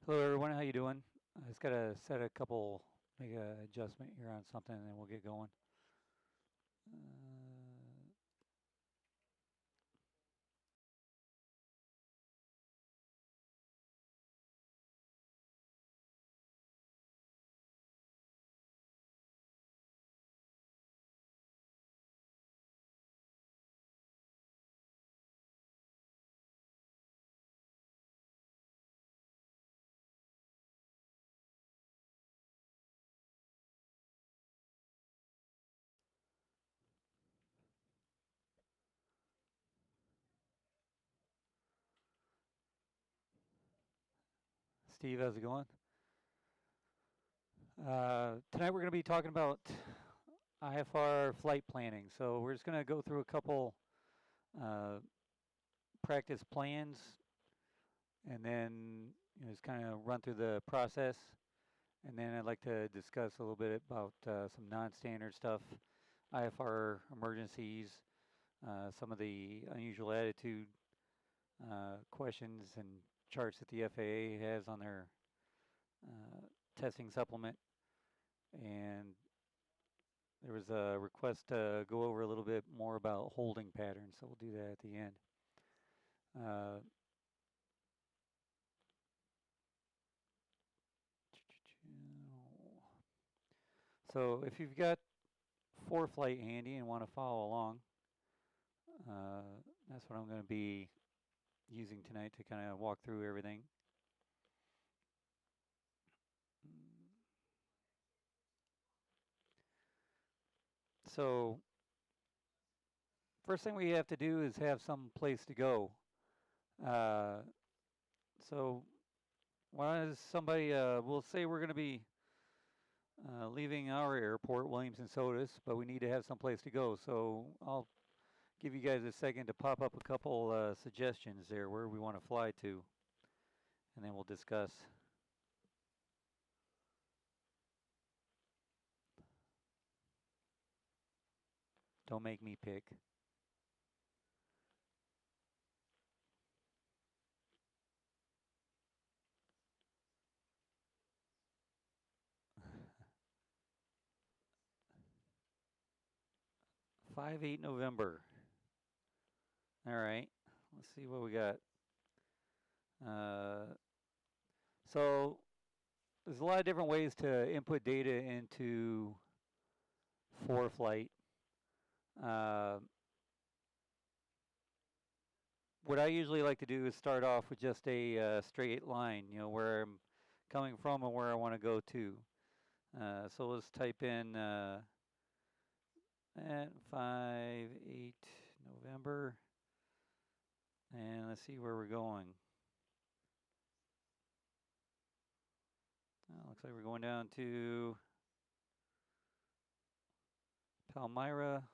Hello everyone, how you doing? I just gotta set a couple, make a adjustment here on something, and then we'll get going. Uh, Steve, how's it going? Tonight we're gonna be talking about IFR flight planning. So we're just gonna go through a couple uh, practice plans, and then just kind of run through the process. And then I'd like to discuss a little bit about some non-standard stuff, IFR emergencies, some of the unusual attitude questions and charts that the FAA has on their testing supplement. And there was a request to go over a little bit more about holding patterns, so we'll do that at the end. Uh, so if you've got ForeFlight handy and want to follow along, that's what I'm going to be using tonight to kind of walk through everything. So first thing we have to do is have some place to go. Uh, so why does somebody, we'll say we're going to be leaving our airport, Williamson Sodas, but we need to have some place to go. So I'll give you guys a second to pop up a couple suggestions there where we want to fly to, and then we'll discuss. Don't make me pick. Five eight November. All right, let's see what we got. Uh, so there's a lot of different ways to input data into ForeFlight. Uh, what I usually like to do is start off with just a straight line, where I'm coming from and where I want to go to. So let's type in at 5/8 November, and let's see where we're going. Looks like we're going down to Palmyra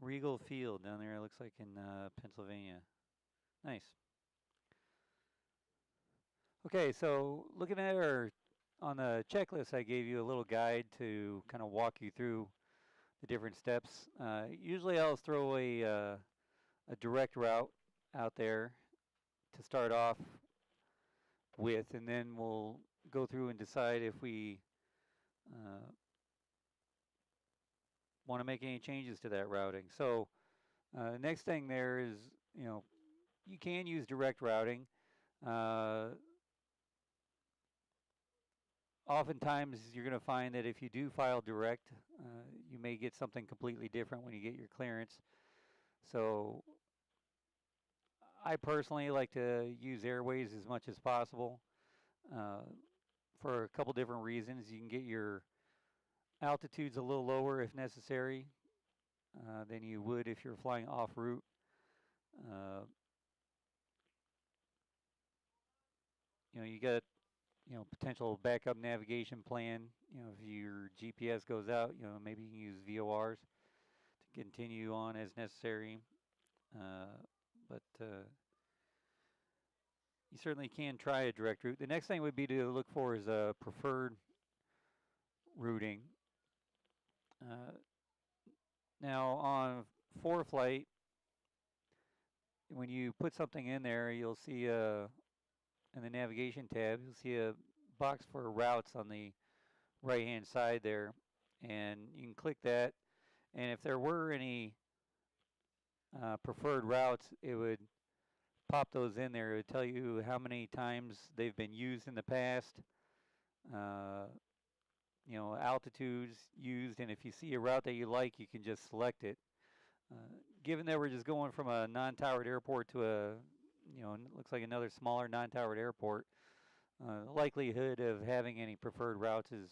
Regal Field down there. It looks like in Pennsylvania. Nice. Okay, so looking at on the checklist, I gave you a little guide to kind of walk you through the different steps. Usually I'll throw a direct route out there to start off with, and then we'll go through and decide if we want to make any changes to that routing. So the next thing there is, you can use direct routing. Oftentimes you're going to find that if you do file direct, you may get something completely different when you get your clearance. So I personally like to use Airways as much as possible for a couple different reasons. You can get your altitudes a little lower if necessary than you would if you're flying off route. You got potential backup navigation plan. If your GPS goes out, maybe you can use VORs to continue on as necessary. But you certainly can try a direct route. The next thing would be to look for is a preferred routing. Now on ForeFlight, when you put something in there, you'll see a in the navigation tab, you'll see a box for routes on the right hand side there, and you can click that, and if there were any preferred routes, it would pop those in there. It would tell you how many times they've been used in the past, uh, altitudes used, and if you see a route that you like, you can just select it. Given that we're just going from a non-towered airport to it looks like another smaller non-towered airport, likelihood of having any preferred routes is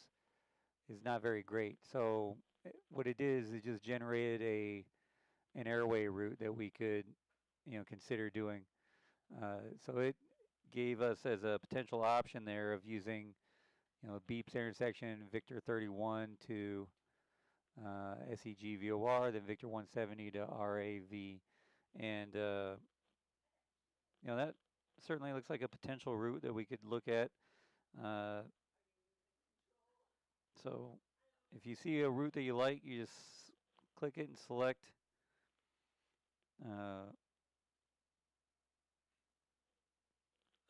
not very great. So what it did is it just generated an airway route that we could, consider doing. So it gave us as a potential option there of using, Beeps intersection Victor 31 to SEG VOR, then Victor 170 to RAV, and that certainly looks like a potential route that we could look at. So if you see a route that you like, you just click it and select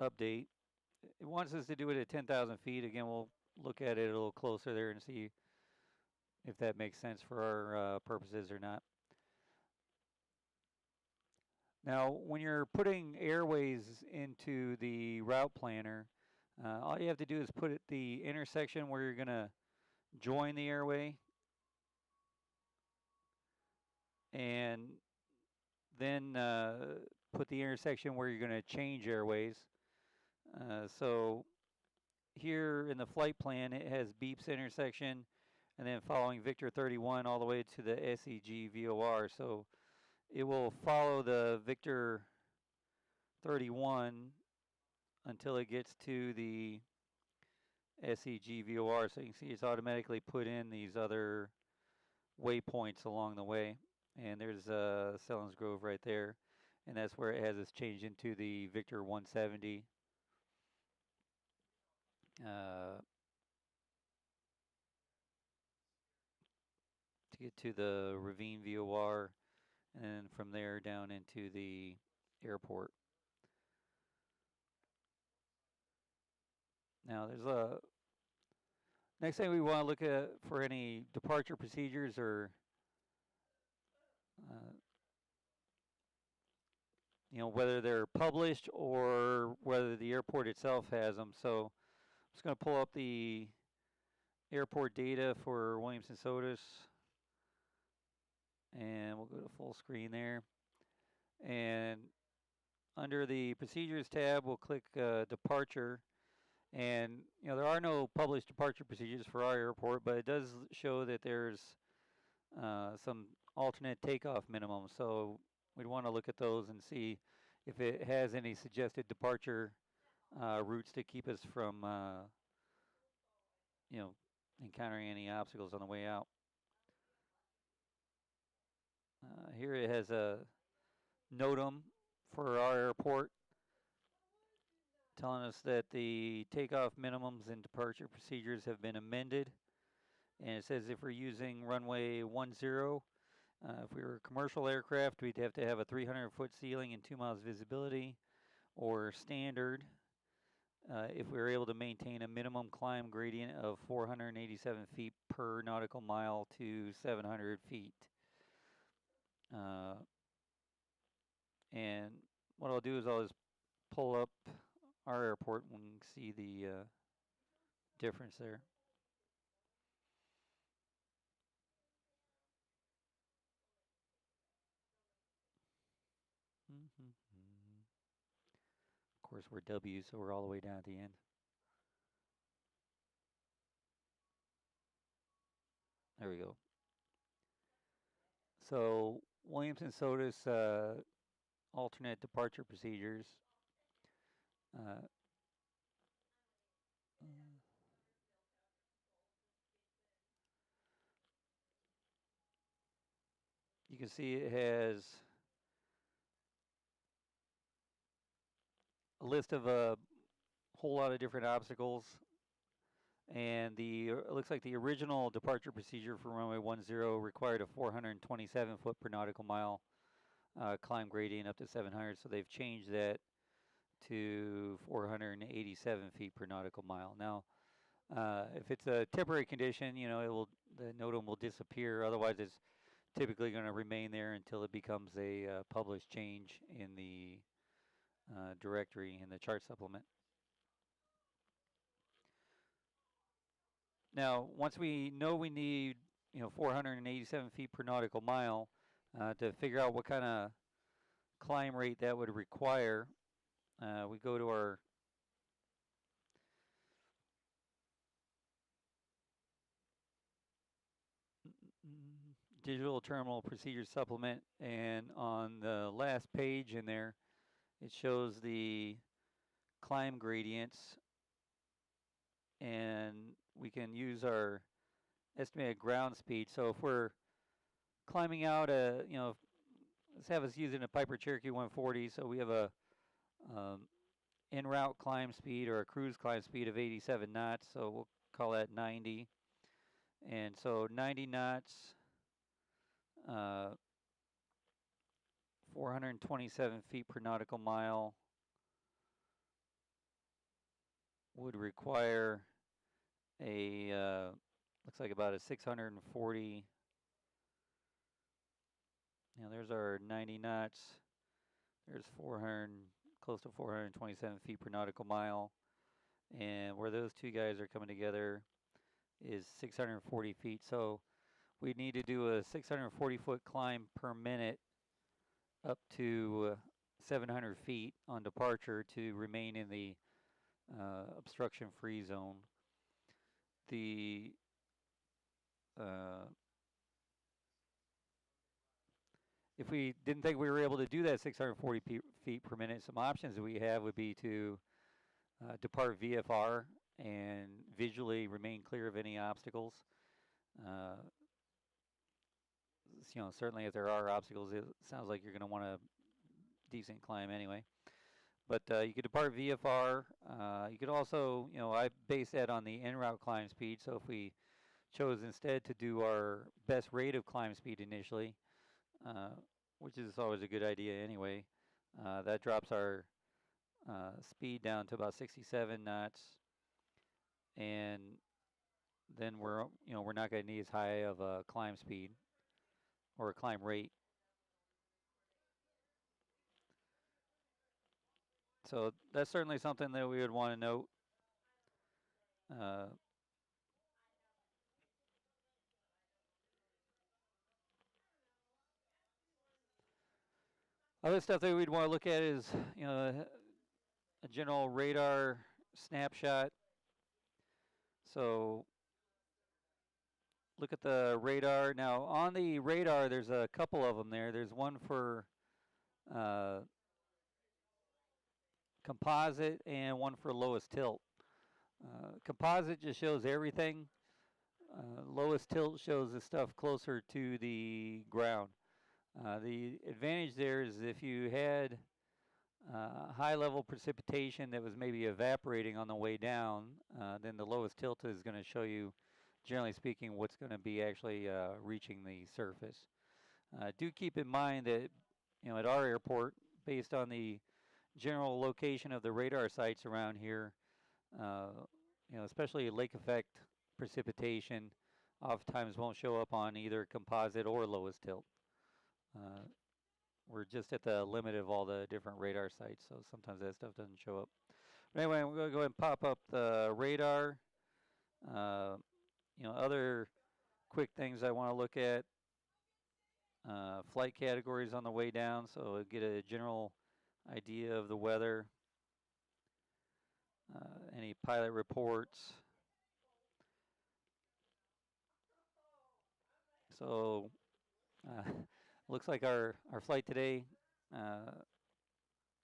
update. It wants us to do it at 10,000 feet. Again, we'll look at it a little closer there and see if that makes sense for our purposes or not. Now, when you're putting airways into the route planner, all you have to do is put the intersection where you're going to join the airway, and then put the intersection where you're going to change airways. So here in the flight plan, it has Beeps intersection, and then following Victor 31 all the way to the SEG VOR. So it will follow the Victor 31 until it gets to the SEG VOR. So you can see it's automatically put in these other waypoints along the way. And there's Selins Grove right there. And that's where it has us changed into the Victor 170. To get to the Ravine VOR, and then from there down into the airport. Now there's a next thing we want to look at for any departure procedures or whether they're published or whether the airport itself has them. So I'm just going to pull up the airport data for Williamson-Sotis, and we'll go to full screen there. And under the procedures tab, we'll click departure. And there are no published departure procedures for our airport, but it does show that there's some alternate takeoff minimums. So we'd want to look at those and see if it has any suggested departure routes to keep us from encountering any obstacles on the way out. Here it has a NOTAM for our airport, telling us that the takeoff minimums and departure procedures have been amended. And it says if we're using runway 10, if we were a commercial aircraft, we'd have to have a 300-foot ceiling and 2 miles visibility, or standard, if we were able to maintain a minimum climb gradient of 487 feet per nautical mile to 700 feet. And what I'll do is I'll just pull up our airport and see the difference there. Of course, we're W, so we're all the way down at the end. There we go. So Williamson-Sotis alternate departure procedures. You can see it has a list of a whole lot of different obstacles, and it looks like the original departure procedure for runway 10 required a 427 foot per nautical mile climb gradient up to 700. So they've changed that to 487 feet per nautical mile. Now, if it's a temporary condition, the NOTAM will disappear. Otherwise, it's typically going to remain there until it becomes a published change in the directory in the chart supplement. Now, once we know we need 487 feet per nautical mile to figure out what kind of climb rate that would require, we go to our digital terminal procedure supplement, and on the last page in there, it shows the climb gradients, and we can use our estimated ground speed. So if we're climbing out let's have us using a Piper Cherokee 140, so we have a en route climb speed or a cruise climb speed of 87 knots, so we'll call that 90. And so 90 knots, 427 feet per nautical mile would require looks like about a 640. There's our 90 knots. There's 400, close to 427 feet per nautical mile. And where those two guys are coming together is 640 feet. So we need to do a 640-foot climb per minute up to 700 feet on departure to remain in the obstruction-free zone. If we didn't think we were able to do that 640 feet per minute, some options that we have would be to depart VFR and visually remain clear of any obstacles. Certainly if there are obstacles, it sounds like you're going to want a decent climb anyway. But you could depart VFR. You could also, I base that on the en route climb speed. So if we chose instead to do our best rate of climb speed initially, which is always a good idea anyway, that drops our speed down to about 67 knots, and then we're not going to need as high of a climb speed or a climb rate. So that's certainly something that we would want to note. Other stuff that we'd want to look at is, a general radar snapshot. So look at the radar. Now on the radar, there's a couple of them there. There's one for composite and one for lowest tilt. Composite just shows everything. Lowest tilt shows the stuff closer to the ground. The advantage there is if you had high level precipitation that was maybe evaporating on the way down, then the lowest tilt is going to show you, generally speaking, what's going to be actually reaching the surface. Do keep in mind that at our airport, based on the general location of the radar sites around here, especially lake effect precipitation, oftentimes won't show up on either composite or lowest tilt. We're just at the limit of all the different radar sites, so sometimes that stuff doesn't show up. But anyway, I'm going to go ahead and pop up the radar. Other quick things I want to look at. Flight categories on the way down, so get a general idea of the weather. Any pilot reports. So looks like our flight today,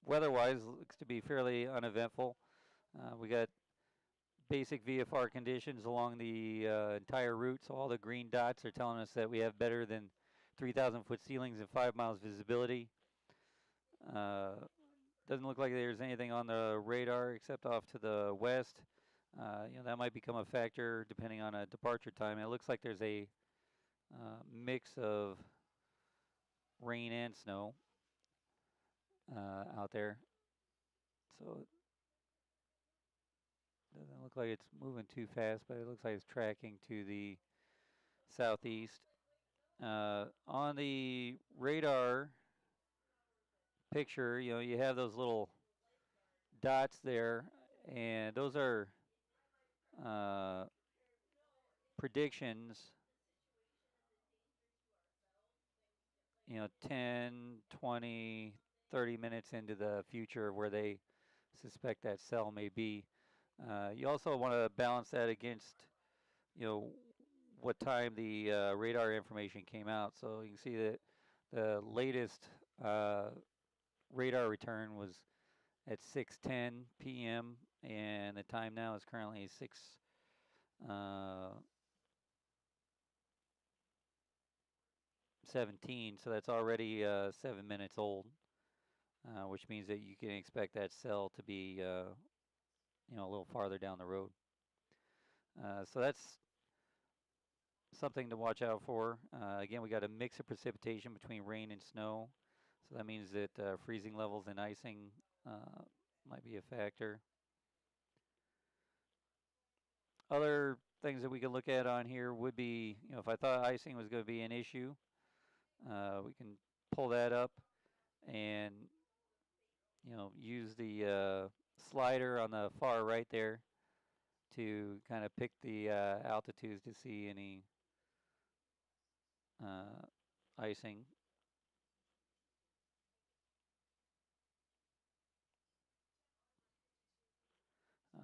weather-wise, looks to be fairly uneventful. We got basic VFR conditions along the entire route, so all the green dots are telling us that we have better than 3,000-foot ceilings and 5 miles visibility. Doesn't look like there's anything on the radar except off to the west. That might become a factor depending on a departure time. It looks like there's a mix of rain and snow out there. So it doesn't look like it's moving too fast, but it looks like it's tracking to the southeast. On the radar picture, you have those little dots there, and those are uh, predictions, 10, 20, 30 minutes into the future where they suspect that cell may be. You also want to balance that against, what time the radar information came out. So you can see that the latest radar return was at 6:10 p.m. and the time now is currently 6:17. So that's already 7 minutes old, which means that you can expect that cell to be a little farther down the road. So that's something to watch out for. Again, we got a mix of precipitation between rain and snow. So that means that freezing levels and icing might be a factor. Other things that we could look at on here would be, if I thought icing was going to be an issue, we can pull that up and, use the slider on the far right there to kind of pick the altitudes to see any icing.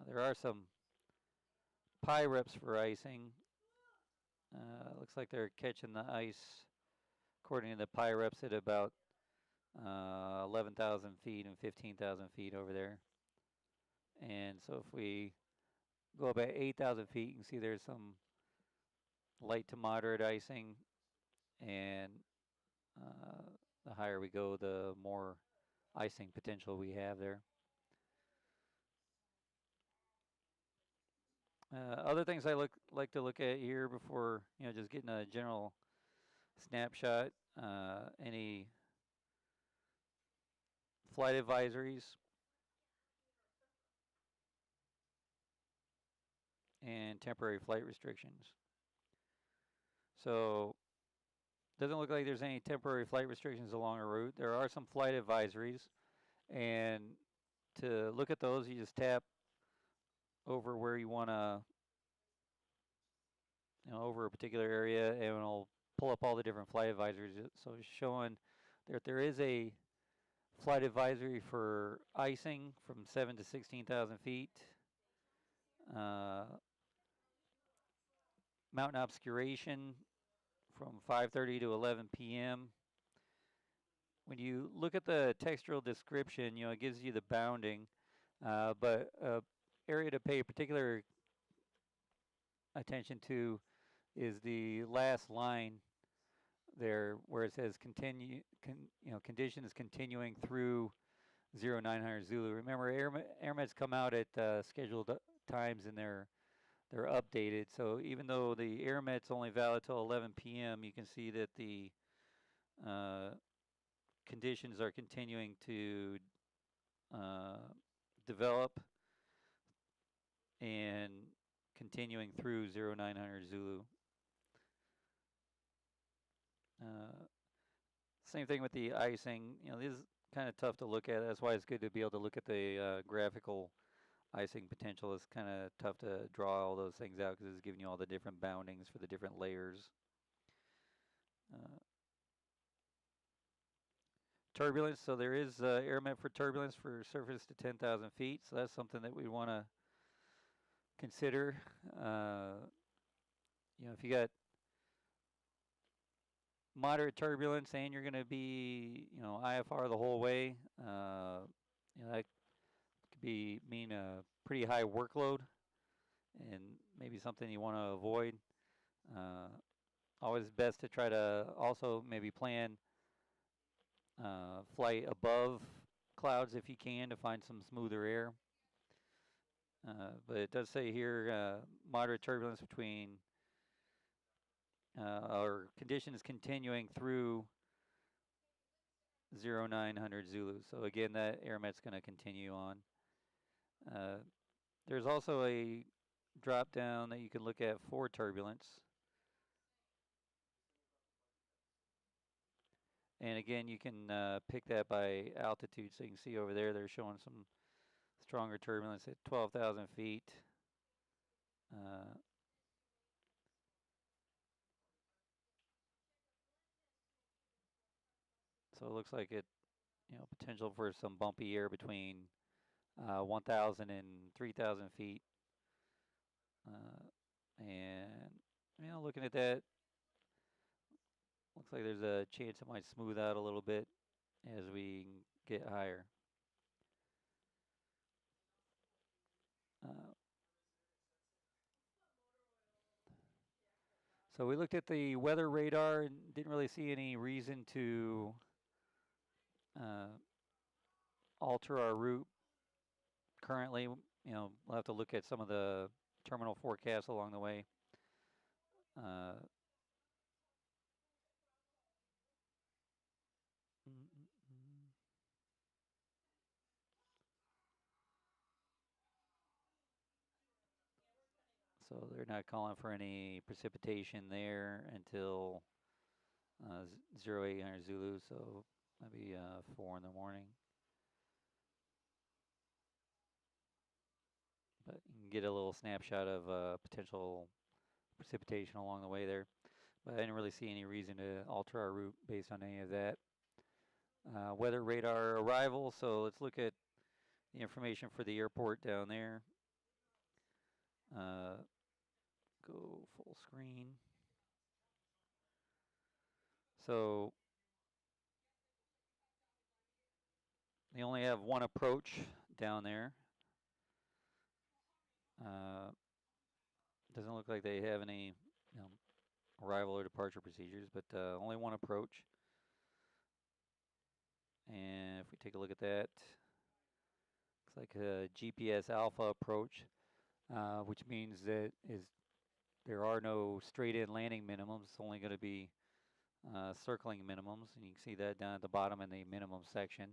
There are some pyreps for icing. Looks like they're catching the ice, according to the pyreps, at about 11,000 feet and 15,000 feet over there. And so if we go about 8,000 feet, you can see there's some light to moderate icing. And the higher we go, the more icing potential we have there. Other things I like to look at here before, just getting a general snapshot, any flight advisories and temporary flight restrictions. So doesn't look like there's any temporary flight restrictions along a route. There are some flight advisories, and to look at those, you just tap over where you want to, over a particular area, and it'll pull up all the different flight advisories. So it's showing that there is a flight advisory for icing from 7 to 16,000 feet, mountain obscuration from 5:30 to 11 p.m. When you look at the textual description, it gives you the bounding, but area to pay particular attention to is the last line there, where it says conditions continuing through 0900 Zulu. Remember, airmeds come out at scheduled times and they're updated. So even though the airmet's only valid till 11 p.m., you can see that the conditions are continuing to develop and continuing through 0900 Zulu. Same thing with the icing. This is kind of tough to look at. That's why it's good to be able to look at the graphical icing potential. It's kind of tough to draw all those things out because it's giving you all the different boundings for the different layers. Turbulence, so there is airmet for turbulence for surface to 10,000 feet, so that's something that we want to consider. If you got moderate turbulence and you're going to be, IFR the whole way, that could mean a pretty high workload and maybe something you want to avoid. Always best to try to also maybe plan flight above clouds if you can to find some smoother air. But it does say here moderate turbulence between or conditions continuing through 0900 Zulu. So again, that airmet's going to continue on. There's also a drop down that you can look at for turbulence. And again, you can pick that by altitude. So you can see over there, they're showing some stronger turbulence at 12,000 feet. Uh, so it looks like it, potential for some bumpy air between 1,000 and 3,000 feet. And looking at that, looks like there's a chance it might smooth out a little bit as we get higher. Uh, so we looked at the weather radar and didn't really see any reason to uh, alter our route currently. We'll have to look at some of the terminal forecasts along the way. Uh, mm, mm, mm. So they're not calling for any precipitation there until 0800 Zulu, so maybe 4 in the morning. But you can get a little snapshot of potential precipitation along the way there. But I didn't really see any reason to alter our route based on any of that. Weather radar arrival, so let's look at the information for the airport down there. Uh, go full screen. So they only have one approach down there. Doesn't look like they have any arrival or departure procedures, but only one approach. And if we take a look at that, looks like a GPS alpha approach, which means that there are no straight-in landing minimums. It's only going to be circling minimums, and you can see that down at the bottom in the minimum section.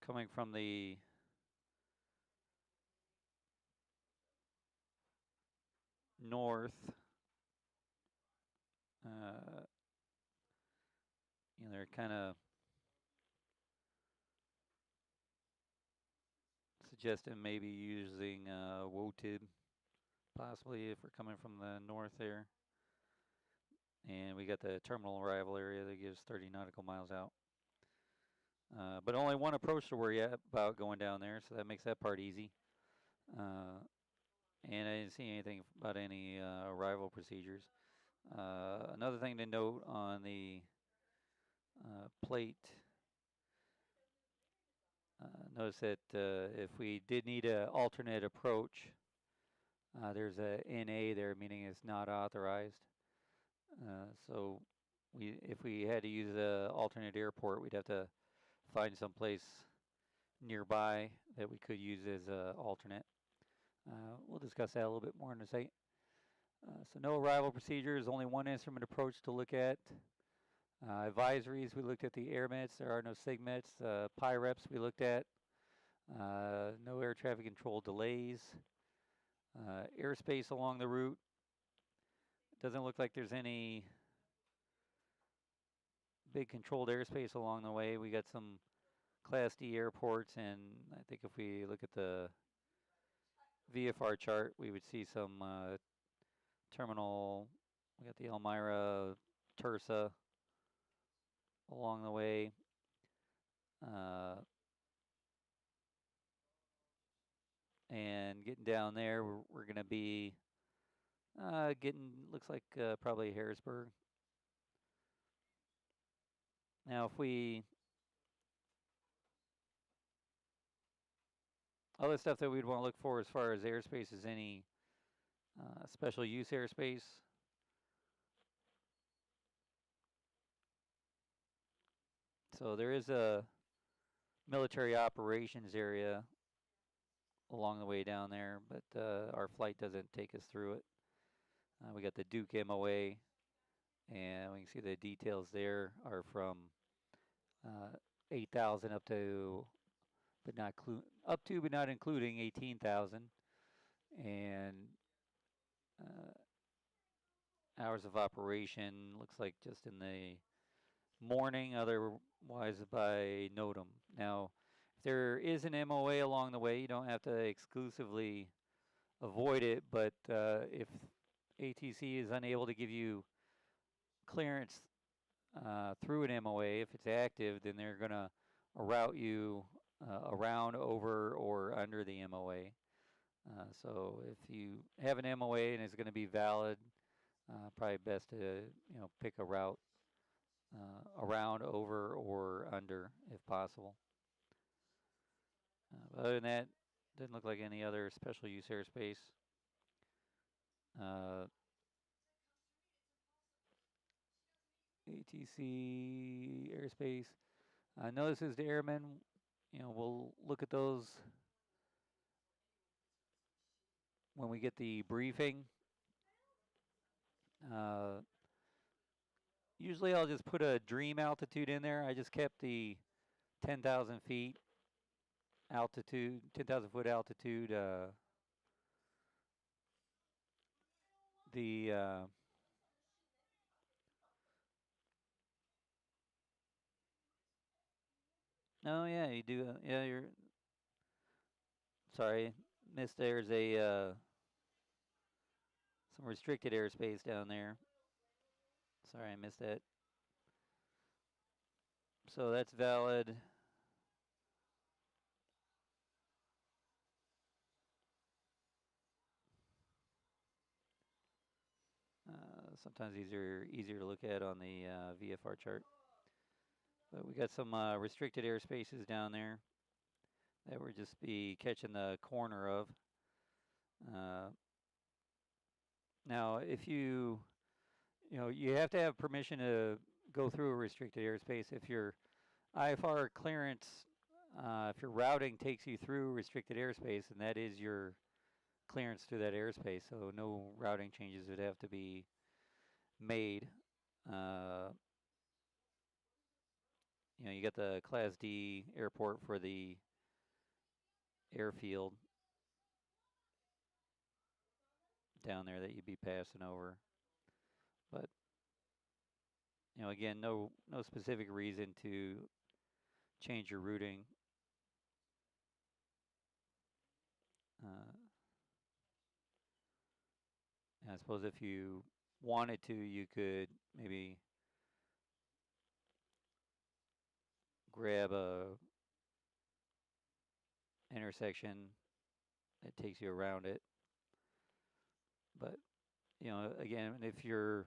Coming from the north, they're kind of suggesting maybe using WOTIB, possibly if we're coming from the north there. And we got the terminal arrival area that gives 30 nautical miles out. But only one approach to worry about going down there, so that makes that part easy. And I didn't see anything about any arrival procedures. Another thing to note on the plate, notice that if we did need an alternate approach, there's a NA there, meaning it's not authorized. So if we had to use an alternate airport, we'd have to find some place nearby that we could use as an alternate. We'll discuss that a little bit more in a second. So no arrival procedures, only one instrument approach to look at. Advisories, we looked at the AirMets, there are no SIGMETs. PIREPs we looked at. No air traffic control delays. Airspace along the route. Doesn't look like there's any big controlled airspace along the way. We got some Class D airports, and I think if we look at the VFR chart, we would see some terminal. We got the Elmira, Tursa along the way. And getting down there, we're going to be looks like probably Harrisburg. Now, if we, other stuff that we'd want to look for as far as airspace is any special use airspace. So there is a military operations area along the way down there, but our flight doesn't take us through it. We got the Duke MOA, and we can see the details there are from 8,000 up to but not up to but not including 18,000, and uh, hours of operation looks like just in the morning, otherwise by NOTAM. Now, if there is an MOA along the way, you don't have to exclusively avoid it, but if ATC is unable to give you clearance through an MOA, if it's active, then they're going to route you around, over, or under the MOA. So if you have an MOA and it's going to be valid, probably best to pick a route around, over, or under if possible. Other than that, didn't look like any other special use airspace. ATC airspace. Notices to airmen. We'll look at those when we get the briefing. Usually I'll just put a dream altitude in there. I just kept the 10,000 feet altitude, 10,000 foot altitude. Oh yeah, you do. Yeah, you're. Sorry, missed. There's some restricted airspace down there. Sorry, I missed that. So that's valid. Sometimes easier to look at on the VFR chart. But we got some restricted airspaces down there that we'll just be catching the corner of. Now, if you have to have permission to go through a restricted airspace. If your IFR clearance, if your routing takes you through restricted airspace, and that is your clearance through that airspace, so no routing changes would have to be made. You got the Class D airport for the airfield down there that you'd be passing over. But again, no specific reason to change your routing. I suppose if you wanted to, you could maybe grab a intersection that takes you around it. But again, if your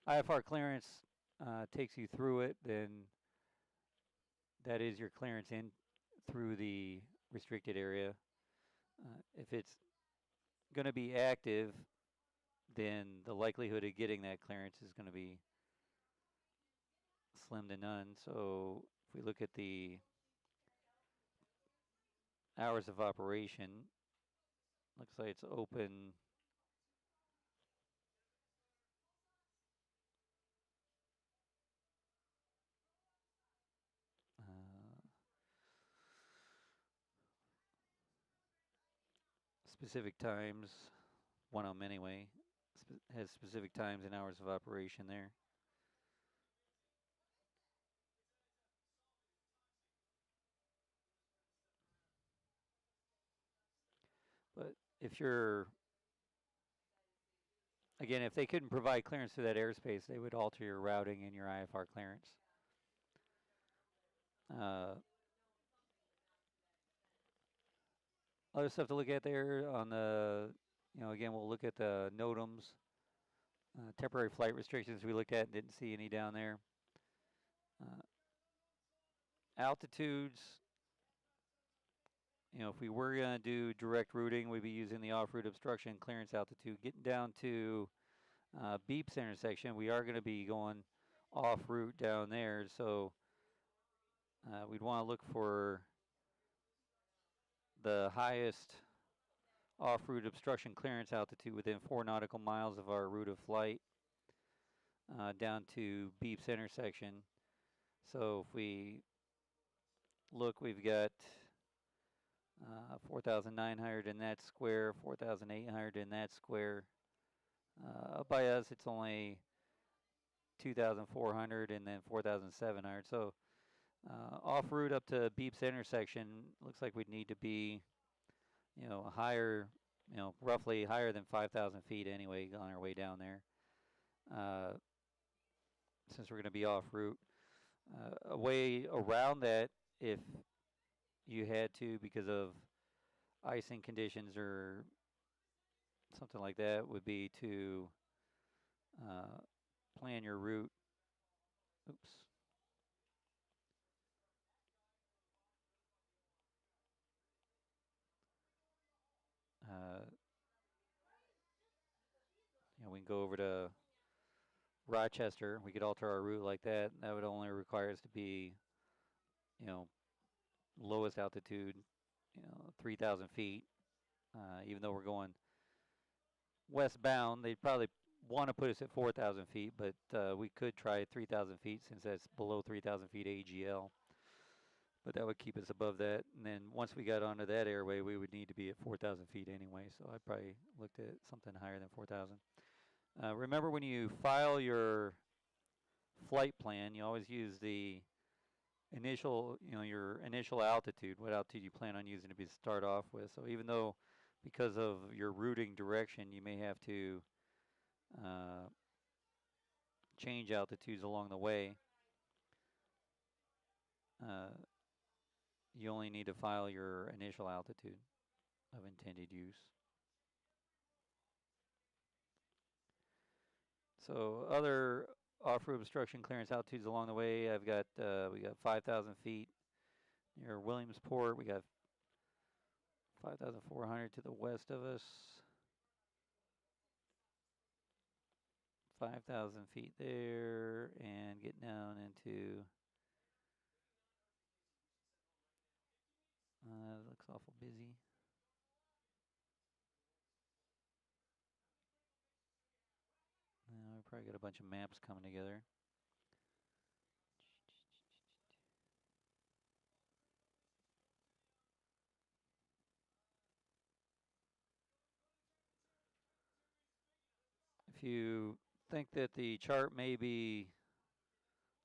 IFR clearance takes you through it, then that is your clearance in through the restricted area. If it's going to be active, then the likelihood of getting that clearance is going to be slim to none. So if we look at the hours of operation, looks like it's open specific times, one of them anyway, has specific times and hours of operation there. But if if they couldn't provide clearance to that airspace, they would alter your routing and your IFR clearance. Other stuff to look at there on the, again, we'll look at the NOTAMs, temporary flight restrictions we looked at and didn't see any down there. Altitudes, if we were going to do direct routing, we'd be using the off-route obstruction clearance altitude. Getting down to Beeps intersection, we are going to be going off-route down there, so we'd want to look for the highest off-route obstruction clearance altitude within 4 nautical miles of our route of flight down to Beeps intersection. So if we look, we've got 4,900 in that square, 4,800 in that square. Up by us, it's only 2,400 and then 4,700. So off route up to Beep's intersection, looks like we'd need to be, higher, roughly higher than 5,000 feet anyway on our way down there. Since we're going to be off route. A way around that, if you had to, because of icing conditions or something like that, would be to plan your route. Oops. Uh, we can go over to Rochester. We could alter our route like that. That would only require us to be, you know, lowest altitude, 3,000 feet. Even though we're going westbound, they'd probably want to put us at 4,000 feet, but we could try 3,000 feet since that's below 3,000 feet AGL. But that would keep us above that. And then once we got onto that airway, we would need to be at 4,000 feet anyway. So I probably looked at something higher than 4,000. Remember when you file your flight plan, you always use the initial, your initial altitude, what altitude you plan on using to start off with. So even though because of your routing direction, you may have to change altitudes along the way, you only need to file your initial altitude of intended use. So other off-road obstruction clearance altitudes along the way, we got 5,000 feet near Williamsport. We got 5,400 to the west of us. 5,000 feet there, and getting down into, looks awful busy. We probably got a bunch of maps coming together. If you think that the chart may be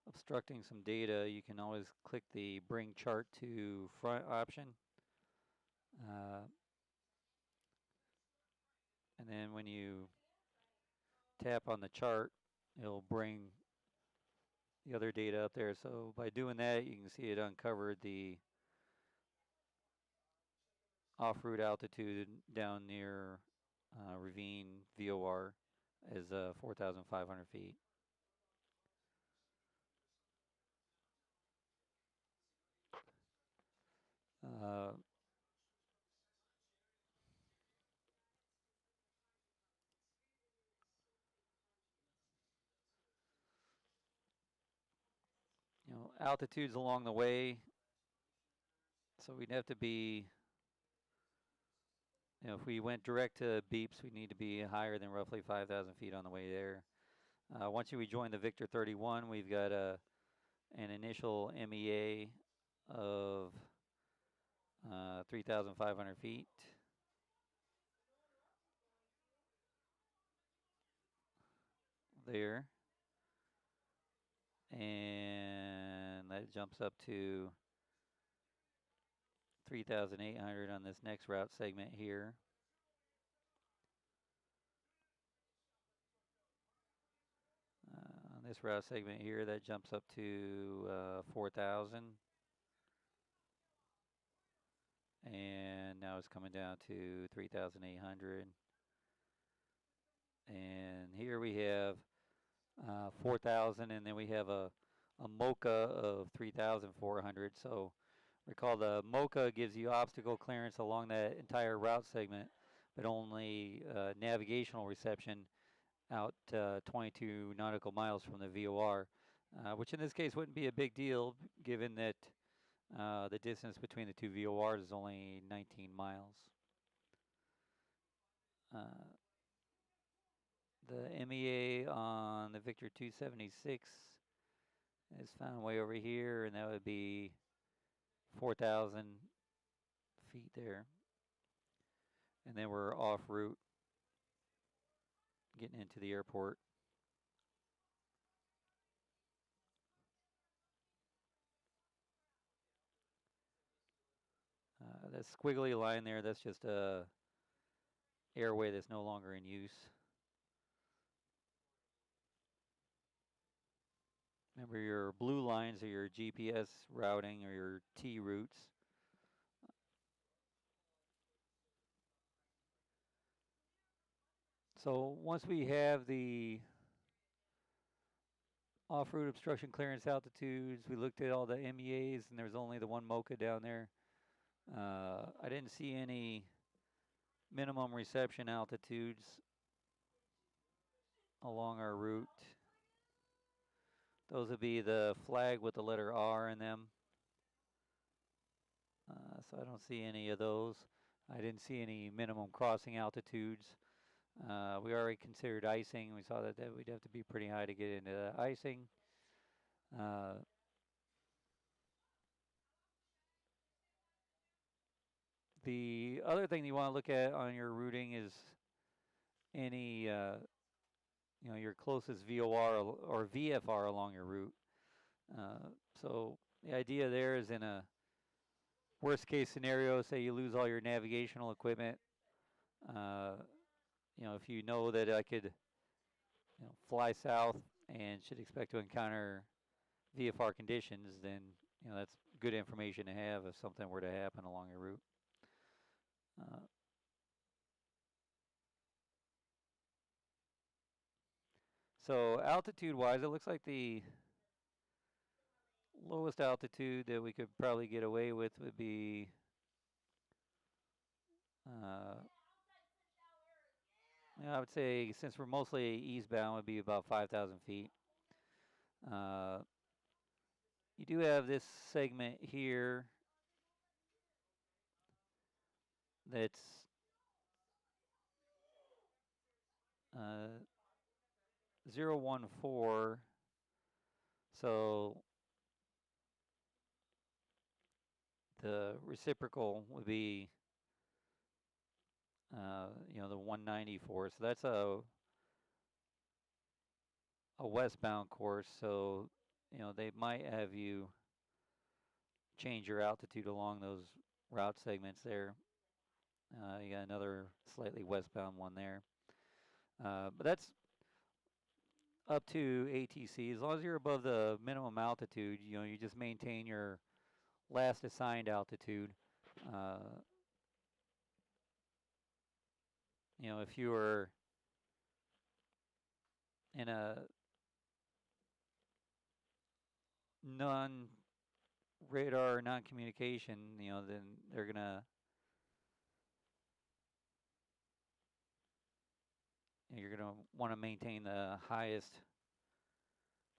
obstructing some data, you can always click the Bring Chart to Front option. And then when you tap on the chart, it'll bring the other data up there. So by doing that, you can see it uncovered the off-route altitude down near Ravine VOR is 4,500 feet. Altitudes along the way. So we'd have to be, if we went direct to Beeps, we need to be higher than roughly 5,000 feet on the way there. Once we join the Victor 31, we've got an initial MEA of 3,500 feet. There. And that jumps up to 3,800 on this next route segment here. On this route segment here, that jumps up to 4,000. And now it's coming down to 3,800. And here we have 4,000, and then we have a MOCA of 3,400. So recall the MOCA gives you obstacle clearance along that entire route segment, but only navigational reception out 22 nautical miles from the VOR, which in this case wouldn't be a big deal given that the distance between the two VORs is only 19 miles. The MEA on the Victor 276 is found way over here, and that would be 4,000 feet there. And then we're off route, getting into the airport. That squiggly line there, that's just a airway that's no longer in use. Remember, your blue lines are your GPS routing or your T routes. So once we have the off-route obstruction clearance altitudes, we looked at all the MEAs, and there's only the one MOCA down there. I didn't see any minimum reception altitudes along our route. Those would be the flag with the letter R in them. So I don't see any of those. I didn't see any minimum crossing altitudes. We already considered icing. We saw that we'd have to be pretty high to get into icing. The other thing you want to look at on your routing is any, your closest VOR or VFR along your route. So the idea there is, in a worst case scenario, say you lose all your navigational equipment. If you know that I could, fly south and should expect to encounter VFR conditions, then that's good information to have if something were to happen along your route. So altitude-wise, it looks like the lowest altitude that we could probably get away with would be I would say, since we're mostly eastbound, would be about 5,000 feet. You do have this segment here that's 014. So the reciprocal would be, the 194. So that's a westbound course. So, they might have you change your altitude along those route segments there. You got another slightly westbound one there. But that's up to ATC. As long as you're above the minimum altitude, you just maintain your last assigned altitude. If you were in a non-radar, non-communication, then they're gonna, you're gonna want to maintain the highest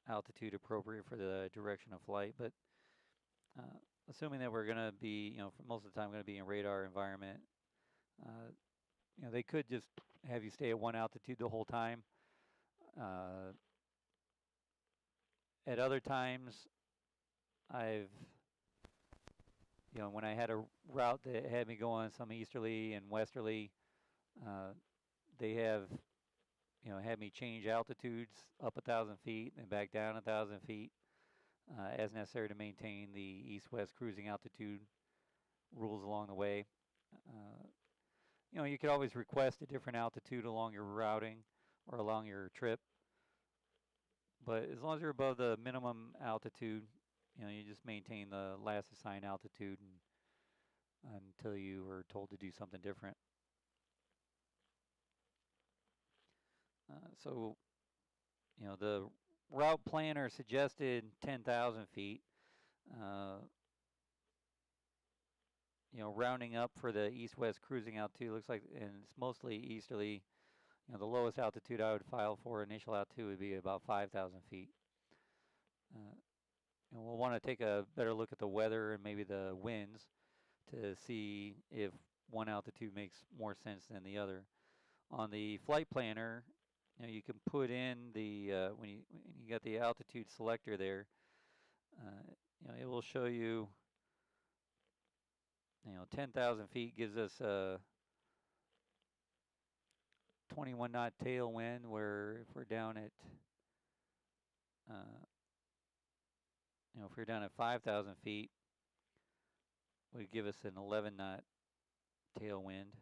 altitude appropriate for the direction of flight. But assuming that we're gonna be, for most of the time, going to be in radar environment, they could just have you stay at one altitude the whole time. At other times, when I had a route that had me going some easterly and westerly, they have, had me change altitudes up 1,000 feet and back down 1,000 feet as necessary to maintain the east-west cruising altitude rules along the way. You could always request a different altitude along your routing or along your trip. But as long as you're above the minimum altitude, you just maintain the last assigned altitude until you are told to do something different. So, the route planner suggested 10,000 feet. Rounding up for the east-west cruising altitude looks like, and it's mostly easterly. The lowest altitude I would file for initial altitude would be about 5,000 feet. And we'll want to take a better look at the weather and maybe the winds to see if one altitude makes more sense than the other. On the flight planner, you can put in the when you got the altitude selector there, it will show you 10,000 feet gives us a 21 knot tailwind, where if we're down at, if we're down at 5,000 feet, would give us an 11 knot tailwind.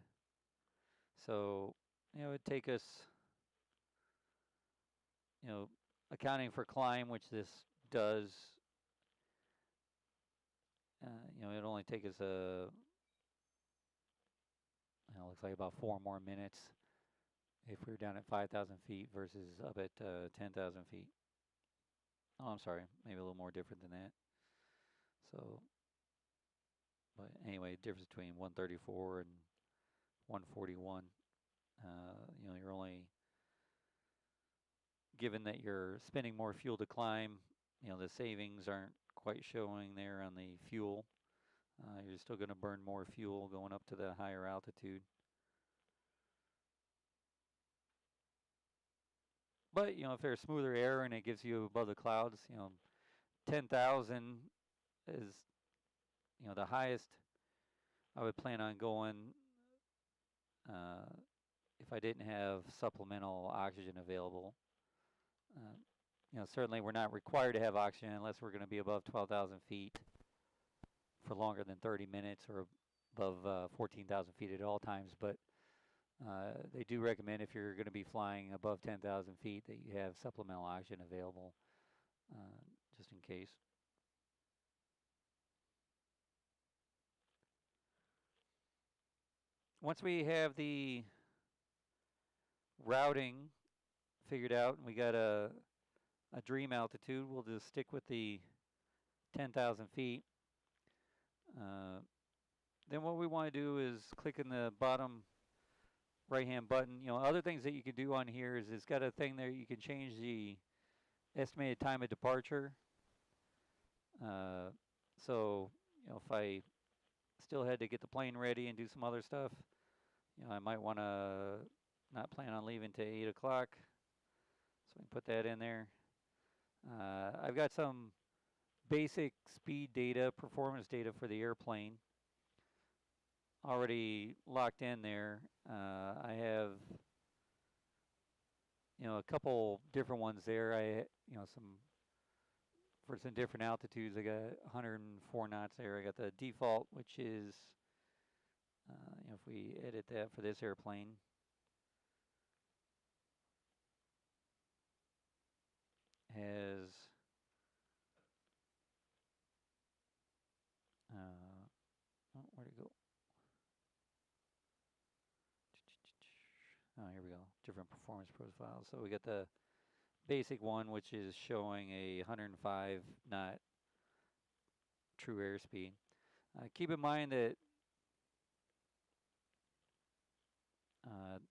So, it would take us, accounting for climb, which this does, it'd only take us looks like about 4 more minutes if we're down at 5,000 feet versus up at 10,000 feet. Oh, I'm sorry, maybe a little more different than that. So, but anyway, difference between 134 and 141. You're only, given that you're spending more fuel to climb, the savings aren't quite showing there on the fuel. You're still going to burn more fuel going up to the higher altitude. But, if there's smoother air and it gives you above the clouds, 10,000 is, the highest I would plan on going if I didn't have supplemental oxygen available. Certainly we're not required to have oxygen unless we're going to be above 12,000 feet for longer than 30 minutes or above 14,000 feet at all times. But they do recommend, if you're going to be flying above 10,000 feet, that you have supplemental oxygen available just in case. Once we have the routing figured out and we got a dream altitude, we'll just stick with the 10,000 feet. Then what we want to do is click in the bottom right hand button. Other things that you can do on here is it's got a thing there you can change the estimated time of departure. So if I still had to get the plane ready and do some other stuff, I might want to not plan on leaving till 8 o'clock. So we can put that in there. I've got some basic speed data, performance data for the airplane already locked in there. I have, a couple different ones there. For some different altitudes, I got 104 knots there. I got the default, which is, if we edit that for this airplane, has where'd it go? Oh, here we go. Different performance profiles. So we got the basic one, which is showing a 105 knot true airspeed. Keep in mind that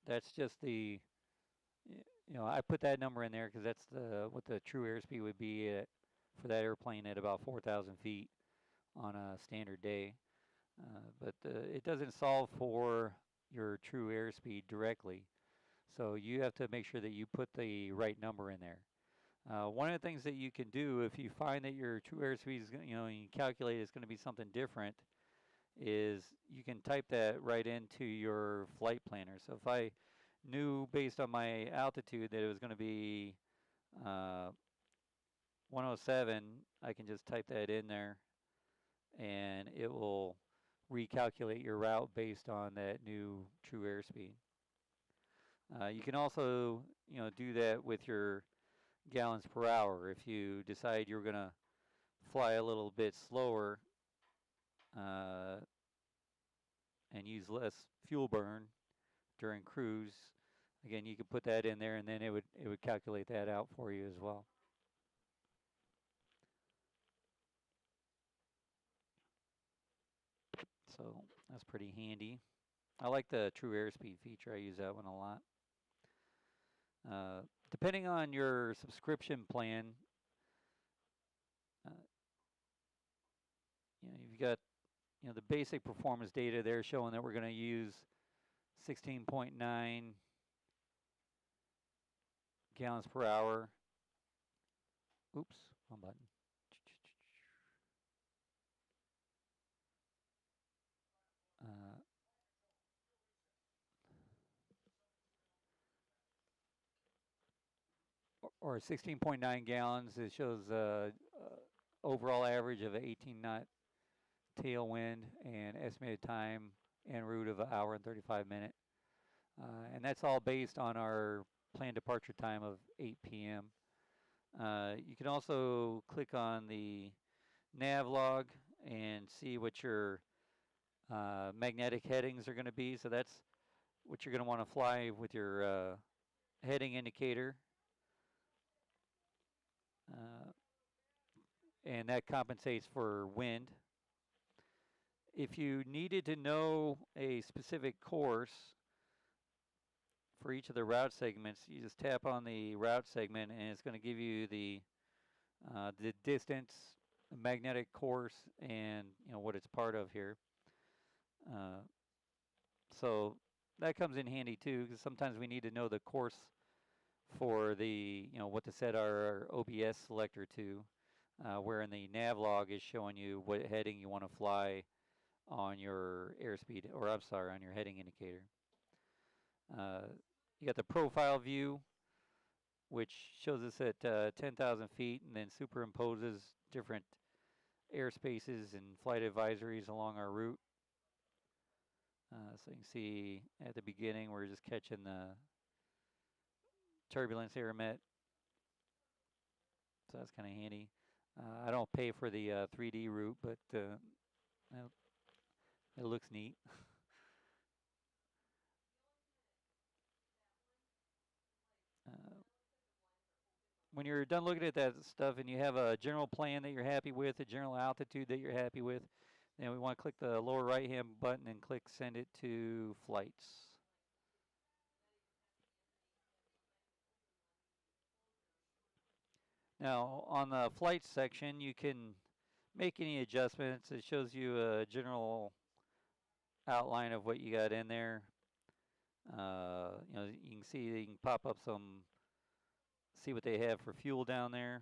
that's just the, I put that number in there because that's what the true airspeed would be for that airplane at about 4,000 feet on a standard day. But it doesn't solve for your true airspeed directly. So you have to make sure that you put the right number in there. One of the things that you can do if you find that your true airspeed is, you calculate it's going to be something different, is you can type that right into your flight planner. So if I knew based on my altitude that it was going to be 107, I can just type that in there and it will recalculate your route based on that new true airspeed. You can also, do that with your gallons per hour. If you decide you're going to fly a little bit slower and use less fuel burn during cruise, again, you can put that in there and then it would calculate that out for you as well. So that's pretty handy. I like the true airspeed feature. I use that one a lot. Depending on your subscription plan, you've got the basic performance data there showing that we're going to use 16.9 gallons per hour. Oops, wrong button. or 16.9 gallons. It shows overall average of 18 knot tailwind and estimated time en route of 1 hour and 35 minutes. And that's all based on our planned departure time of 8 p.m. You can also click on the nav log and see what your magnetic headings are going to be. So that's what you're going to want to fly with your heading indicator. And that compensates for wind. If you needed to know a specific course for each of the route segments, you just tap on the route segment and it's going to give you the distance, magnetic course, and what it's part of here. So that comes in handy too, because sometimes we need to know the course for the what to set our OBS selector to, where in the nav log is showing you what heading you want to fly on your airspeed, or I'm sorry, on your heading indicator. You got the profile view, which shows us at 10,000 feet and then superimposes different airspaces and flight advisories along our route. So you can see at the beginning we're just catching the turbulence air met. So that's kind of handy. I don't pay for the 3D route, but it looks neat. When you're done looking at that stuff and you have a general plan that you're happy with, a general altitude that you're happy with, then we want to click the lower right hand button and click send it to flights. Now on the flights section you can make any adjustments. It shows you a general outline of what you got in there. You can see you can pop up see what they have for fuel down there.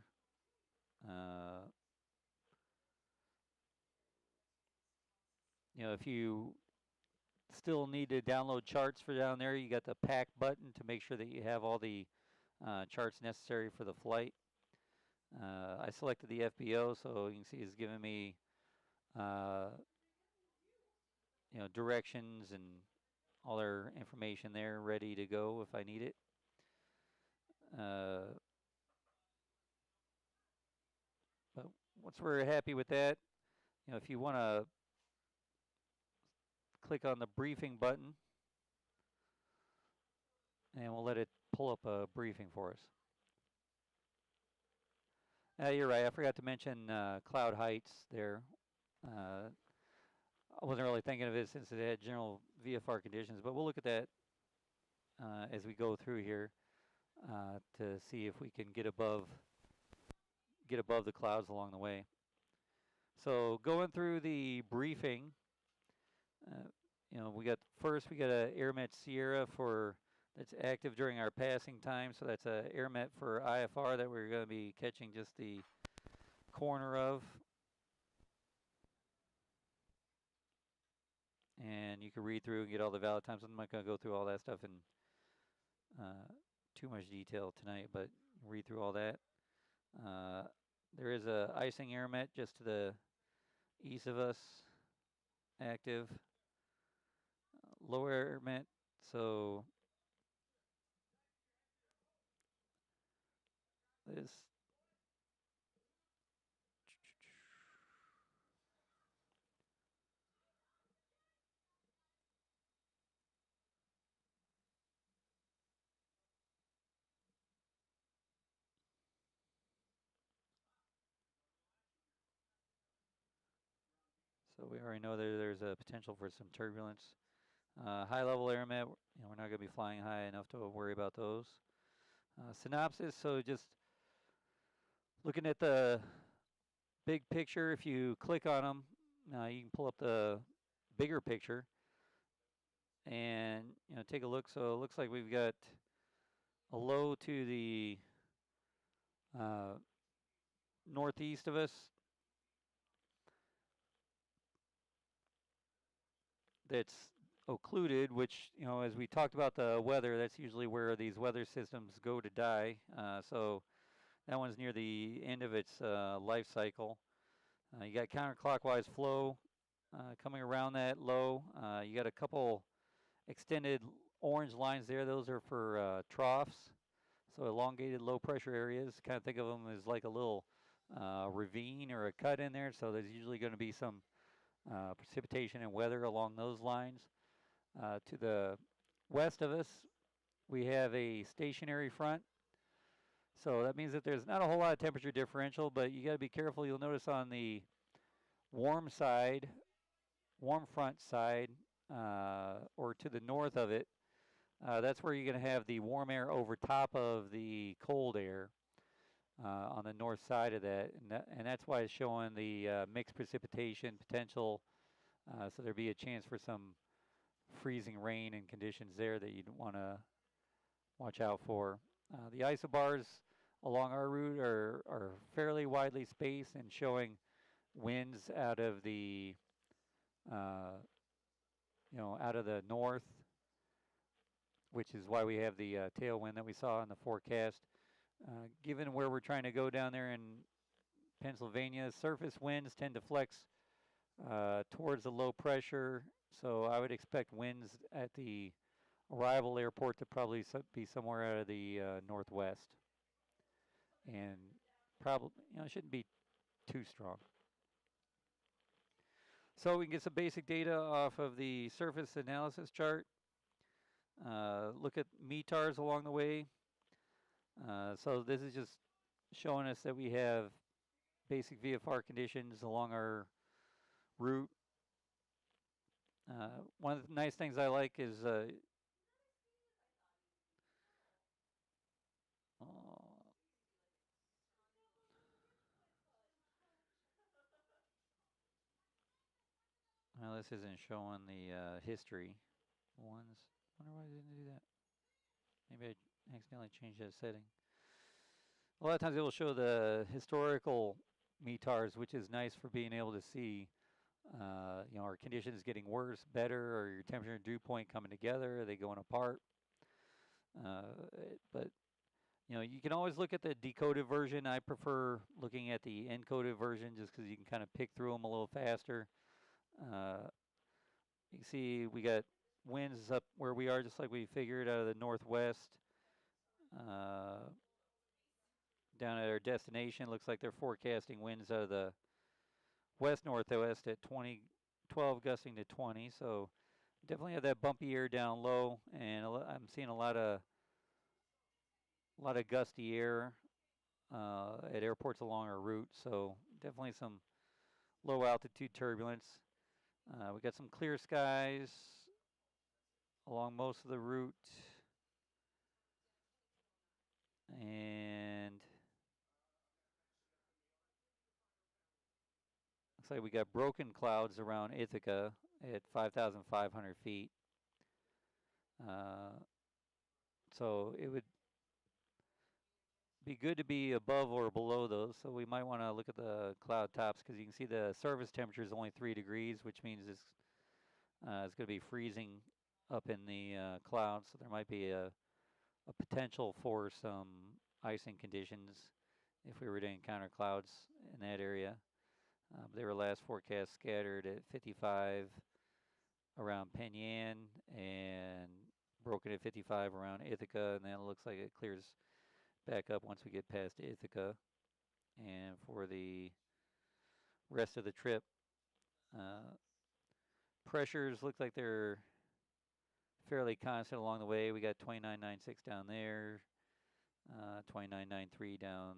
If you still need to download charts for down there, you got the pack button to make sure that you have all the charts necessary for the flight. I selected the FBO, so you can see it's giving me directions and all their information there ready to go if I need it. But once we're happy with that, if you want to click on the briefing button and we'll let it pull up a briefing for us. You're right, I forgot to mention cloud heights there. I wasn't really thinking of it since it had general VFR conditions, but we'll look at that as we go through here to see if we can get above the clouds along the way. So going through the briefing, we got a AirMet Sierra that's active during our passing time. So that's a AirMet for IFR that we're going to be catching just the corner of. And you can read through and get all the valid times. I'm not going to go through all that stuff in too much detail tonight, but read through all that. There is a icing AirMet just to the east of us, active. Lower AirMet, so this so we already know that there's a potential for some turbulence. High level AirMet, we're not going to be flying high enough to worry about those. Synopsis, so just looking at the big picture, if you click on them, you can pull up the bigger picture and take a look. So it looks like we've got a low to the northeast of us that's occluded, which, as we talked about the weather, that's usually where these weather systems go to die. So that one's near the end of its life cycle. You got counterclockwise flow coming around that low. You got a couple extended orange lines there. Those are for troughs, so elongated low pressure areas. Kind of think of them as like a little ravine or a cut in there. So there's usually going to be some precipitation and weather along those lines. To the west of us, we have a stationary front. So that means that there's not a whole lot of temperature differential, but you got to be careful. You'll notice on the warm side, warm front side, or to the north of it, that's where you're going to have the warm air over top of the cold air on the north side of that. And that's why it's showing the mixed precipitation potential. So there'd be a chance for some freezing rain and conditions there that you'd want to watch out for. The isobars along our route are fairly widely spaced and showing winds out of the out of the north, which is why we have the tailwind that we saw in the forecast. Given where we're trying to go down there in Pennsylvania, surface winds tend to flex towards the low pressure, so I would expect winds at the arrival airport to probably be somewhere out of the northwest, and probably it shouldn't be too strong. So we can get some basic data off of the surface analysis chart. Look at METARs along the way. So this is just showing us that we have basic VFR conditions along our route. One of the nice things I like is well, this isn't showing the history ones. Wonder why I didn't do that. Maybe I accidentally changed that setting. A lot of times it will show the historical METARs, which is nice for being able to see, are conditions getting worse, better, or your temperature and dew point coming together? Are they going apart? But you can always look at the decoded version. I prefer looking at the encoded version just because you can kind of pick through them a little faster. You can see we got winds up where we are, just like we figured, out of the northwest. Down at our destination, looks like they're forecasting winds out of the west-northwest at 12 gusting to 20. So definitely have that bumpy air down low, and I'm seeing a lot of gusty air at airports along our route. So definitely some low altitude turbulence. We got some clear skies along most of the route, and looks like we got broken clouds around Ithaca at 5,500 feet. So it would be good to be above or below those. So we might want to look at the cloud tops, because you can see the surface temperature is only 3 degrees, which means it's going to be freezing up in the clouds. So there might be a potential for some icing conditions if we were to encounter clouds in that area. They were last forecast scattered at 55 around Penyan and broken at 55 around Ithaca, and then it looks like it clears back up once we get past Ithaca. And for the rest of the trip, pressures look like they're fairly constant along the way. We got 29.96 down there, 29.93 down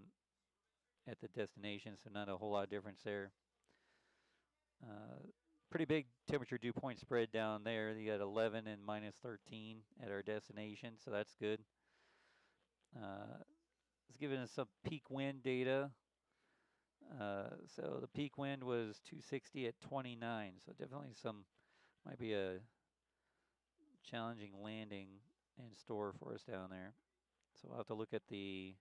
at the destination, so not a whole lot of difference there. Pretty big temperature dew point spread down there. You got 11 and minus 13 at our destination, so that's good. It's giving us some peak wind data. So the peak wind was 260 at 29, so definitely might be a challenging landing in store for us down there. So we'll have to look at the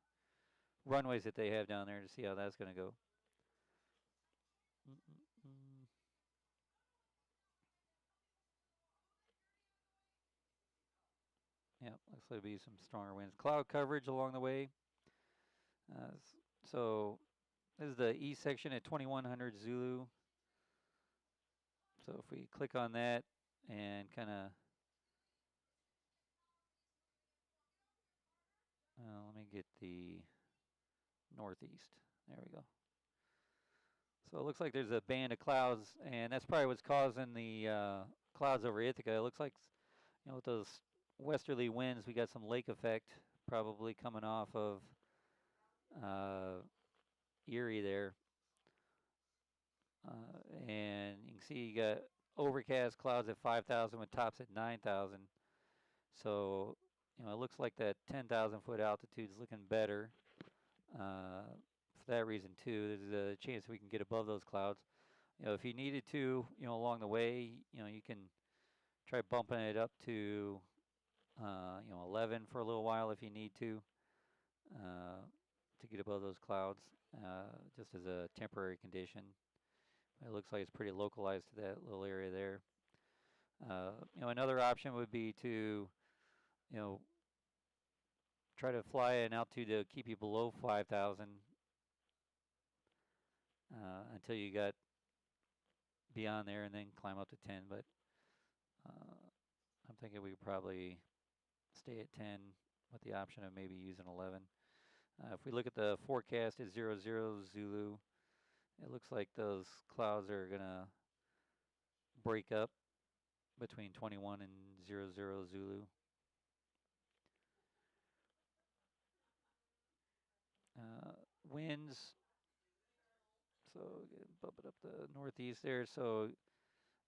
runways that they have down there to see how that's going to go. Yeah, looks like there'll be some stronger winds. Cloud coverage along the way. So this is the east section at 2100 Zulu. So if we click on that and kind of, let me get the northeast. There we go. So it looks like there's a band of clouds, and that's probably what's causing the clouds over Ithaca. It looks like, with those westerly winds, we got some lake effect probably coming off of Erie there. And you can see you got overcast clouds at 5,000 with tops at 9,000. So, it looks like that 10,000 foot altitude is looking better. For that reason too, there's a chance we can get above those clouds. If you needed to, along the way, you can try bumping it up to, 11 for a little while if you need to get above those clouds, just as a temporary condition. It looks like it's pretty localized to that little area there. Another option would be to, try to fly an altitude to keep you below 5,000 until you got beyond there, and then climb up to 10. But I'm thinking we could probably stay at 10 with the option of maybe using 11. If we look at the forecast at 00 Zulu, it looks like those clouds are going to break up between 21 and 00 Zulu. Winds, so bump it up the northeast there. So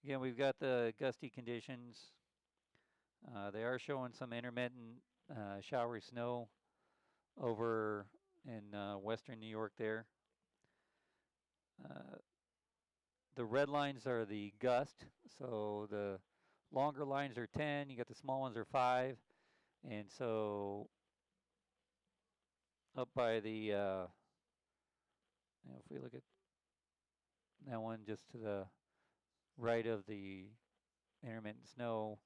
again, we've got the gusty conditions. They are showing some intermittent showery snow over in western New York there. The red lines are the gust, so the longer lines are 10, you got the small ones are 5, and so up by the, if we look at that one just to the right of the intermittent snow,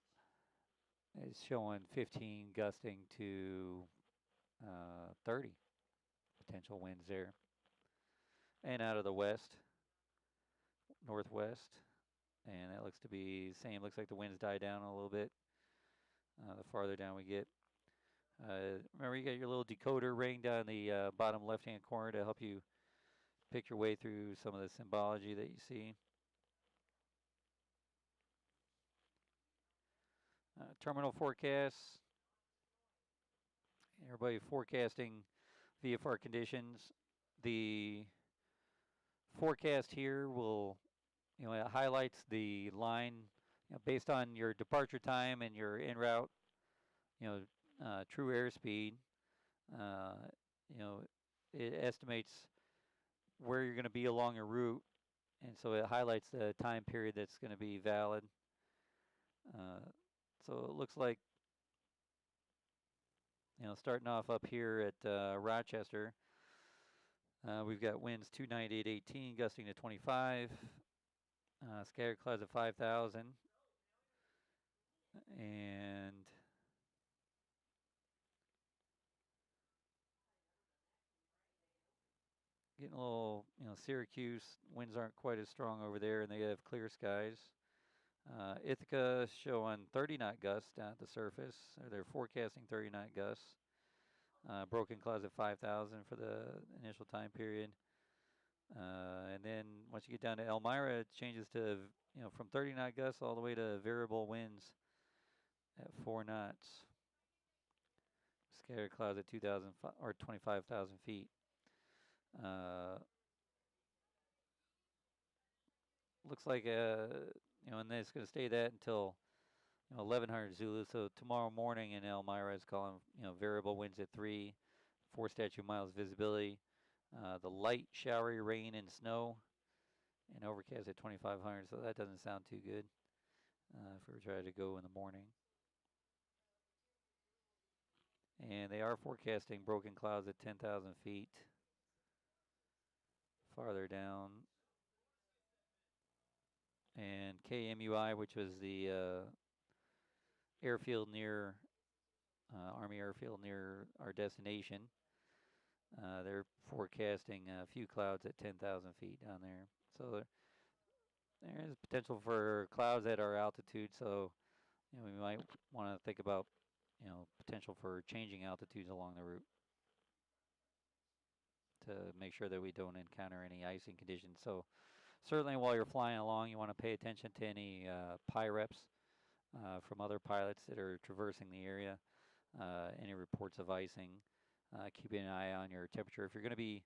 is showing 15 gusting to 30 potential winds there. And out of the west, northwest, and that looks to be same. Looks like the winds die down a little bit the farther down we get. Remember, you got your little decoder ring down in the bottom left-hand corner to help you pick your way through some of the symbology that you see. Terminal forecasts. Everybody forecasting VFR conditions. The forecast here will, it highlights the line, based on your departure time and your en route, true airspeed. It estimates where you're going to be along a route, and so it highlights the time period that's going to be valid. So it looks like, starting off up here at Rochester, we've got winds 290 at 18, gusting to 25, scattered clouds of 5,000, and getting a little, Syracuse, winds aren't quite as strong over there, and they have clear skies. Ithaca showing 30 knot gusts down at the surface. They're forecasting 30 knot gusts. Broken clouds at 5,000 for the initial time period. And then once you get down to Elmira, it changes to, from 30 knot gusts all the way to variable winds at 4 knots. Scattered clouds at 2,000 or 25,000 feet. Looks like, and then it's going to stay that until 1100 Zulu. So tomorrow morning in Elmira is calling, variable winds at 3, 4 statute miles visibility. The light showery rain and snow, and overcast at 2500. So that doesn't sound too good if we were trying to go in the morning. And they are forecasting broken clouds at 10,000 feet farther down. And KMUI, which was the airfield near Army Airfield near our destination. They're forecasting a few clouds at 10,000 feet down there. So there is potential for clouds at our altitude. So we might want to think about potential for changing altitudes along the route to make sure that we don't encounter any icing conditions. So certainly while you're flying along, you want to pay attention to any PIREPs from other pilots that are traversing the area, any reports of icing. Keeping an eye on your temperature. If you're going to be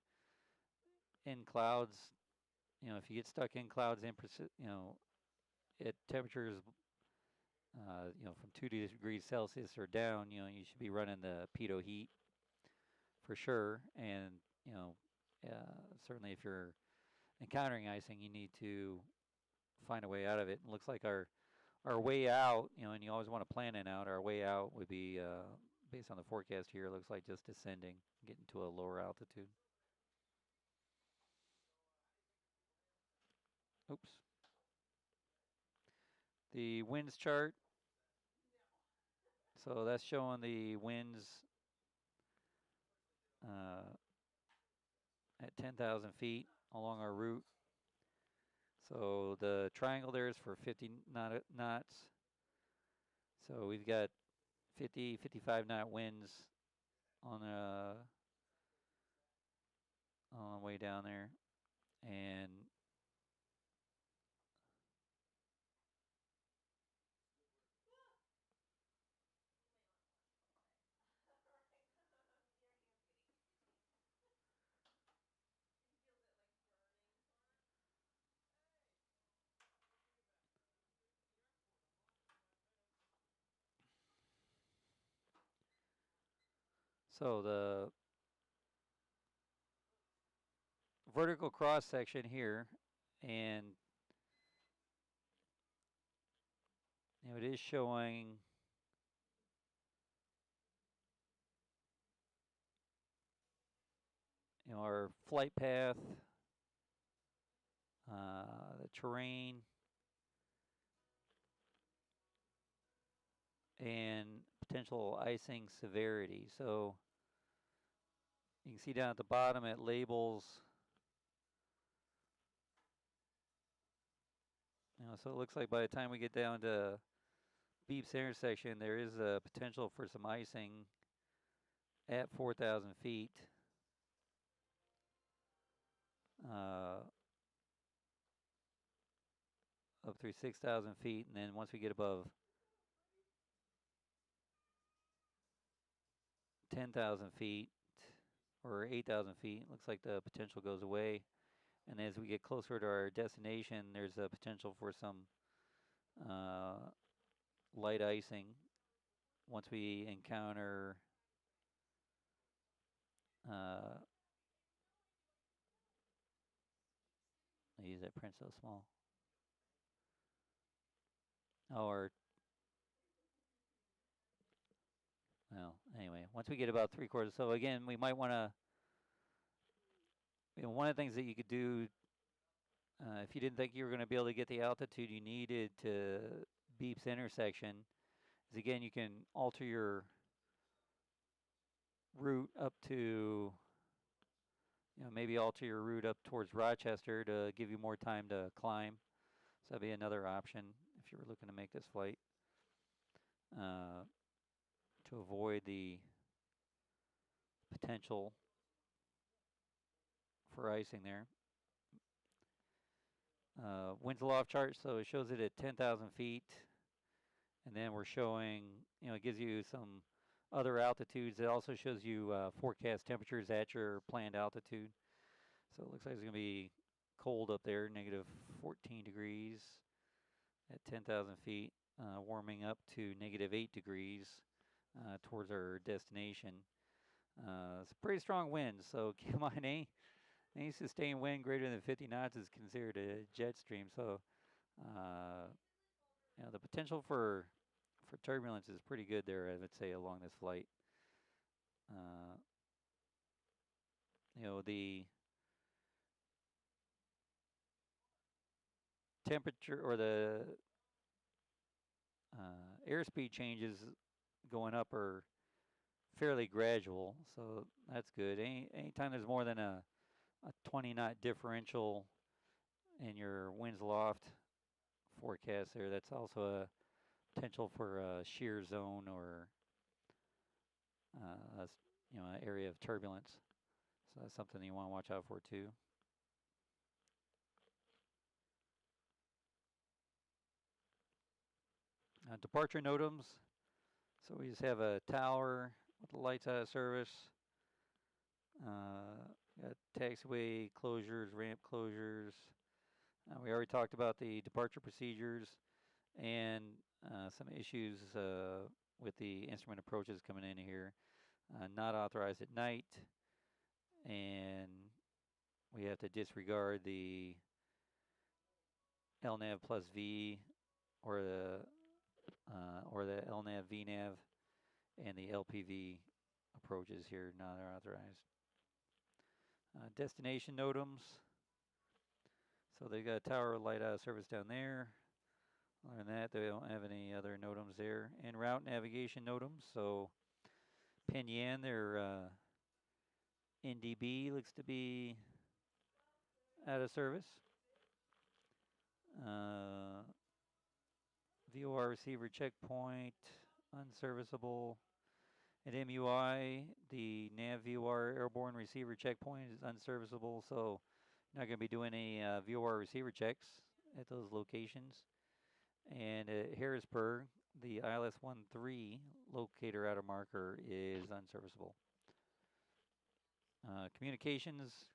in clouds, if you get stuck in clouds at temperatures, from 2 degrees Celsius or down, you should be running the pitot heat for sure. And, certainly if you're encountering icing, you need to find a way out of it. It looks like our way out, and you always want to plan it out, our way out would be, based on the forecast here, it looks like just descending, getting to a lower altitude. Oops. The winds chart. So that's showing the winds at 10,000 feet along our route. So the triangle there is for 50 knots. So we've got 50, 55 knot winds on the way down there. And so the vertical cross section here, and it is showing our flight path, the terrain, and potential icing severity. So you can see down at the bottom it labels, so it looks like by the time we get down to Beep's intersection, there is a potential for some icing at 4,000 feet. Up through 6,000 feet, and then once we get above 10,000 feet or 8,000 feet, looks like the potential goes away. And as we get closer to our destination, there's a potential for some light icing once we encounter I use that print so small. Or, well, anyway, once we get about 3/4. So again, we might want to, one of the things that you could do, if you didn't think you were going to be able to get the altitude you needed to Beep's intersection, is again, you can alter your route up to, maybe alter your route up towards Rochester to give you more time to climb. So that'd be another option if you were looking to make this flight, to avoid the potential for icing there. Winds aloft chart, so it shows it at 10,000 feet. And then we're showing, it gives you some other altitudes. It also shows you forecast temperatures at your planned altitude. So it looks like it's going to be cold up there, negative 14 degrees at 10,000 feet, warming up to negative 8 degrees towards our destination. It's a pretty strong wind, so keep in mind any sustained wind greater than 50 knots is considered a jet stream. So the potential for turbulence is pretty good there, I would say, along this flight. The temperature or the airspeed changes going up are fairly gradual, so that's good. Anytime there's more than a 20 knot differential in your winds aloft forecast there, that's also a potential for a shear zone or an area of turbulence. So that's something you want to watch out for too. Departure NOTAMs. So we just have a tower with the lights out of service. Got taxiway closures, ramp closures. We already talked about the departure procedures and some issues with the instrument approaches coming in here. Not authorized at night, and we have to disregard the LNAV plus V or the LNAV VNAV and the LPV approaches here, not authorized. Destination NOTAMs. So they got a tower light out of service down there. Other than that, they don't have any other NOTAMs there. En route navigation NOTAMs. So Pinyin, their NDB looks to be out of service. VOR receiver checkpoint, unserviceable. At MUI, the nav VOR airborne receiver checkpoint is unserviceable, so not going to be doing any VOR receiver checks at those locations. And at Harrisburg, the ILS-13 locator outer marker is unserviceable. Communications,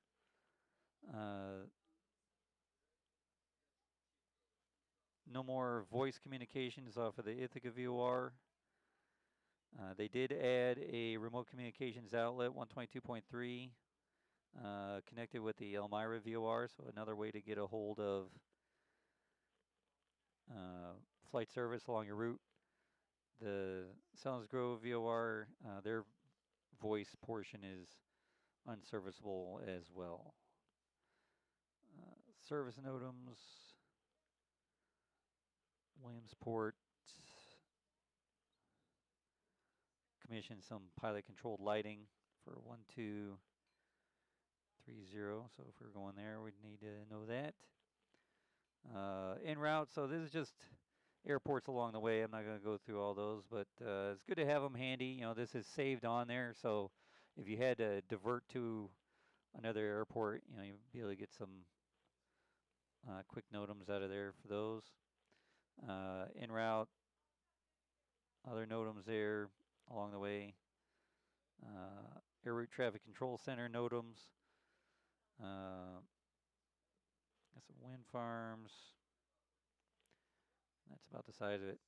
no more voice communications off of the Ithaca VOR. They did add a remote communications outlet, 122.3, connected with the Elmira VOR, so another way to get a hold of flight service along your route. The Selms Grove VOR, their voice portion is unserviceable as well. Service NOTAMs, Williamsport, commissioned some pilot controlled lighting for 1230. So if we're going there, we'd need to know that. En route, so this is just airports along the way. I'm not going to go through all those, but it's good to have them handy. You know, this is saved on there, so if you had to divert to another airport, you know, you'll be able to get some quick NOTAMs out of there for those. En route, other NOTAMs there along the way. Air route traffic control center NOTAMs. Got some wind farms. That's about the size of it.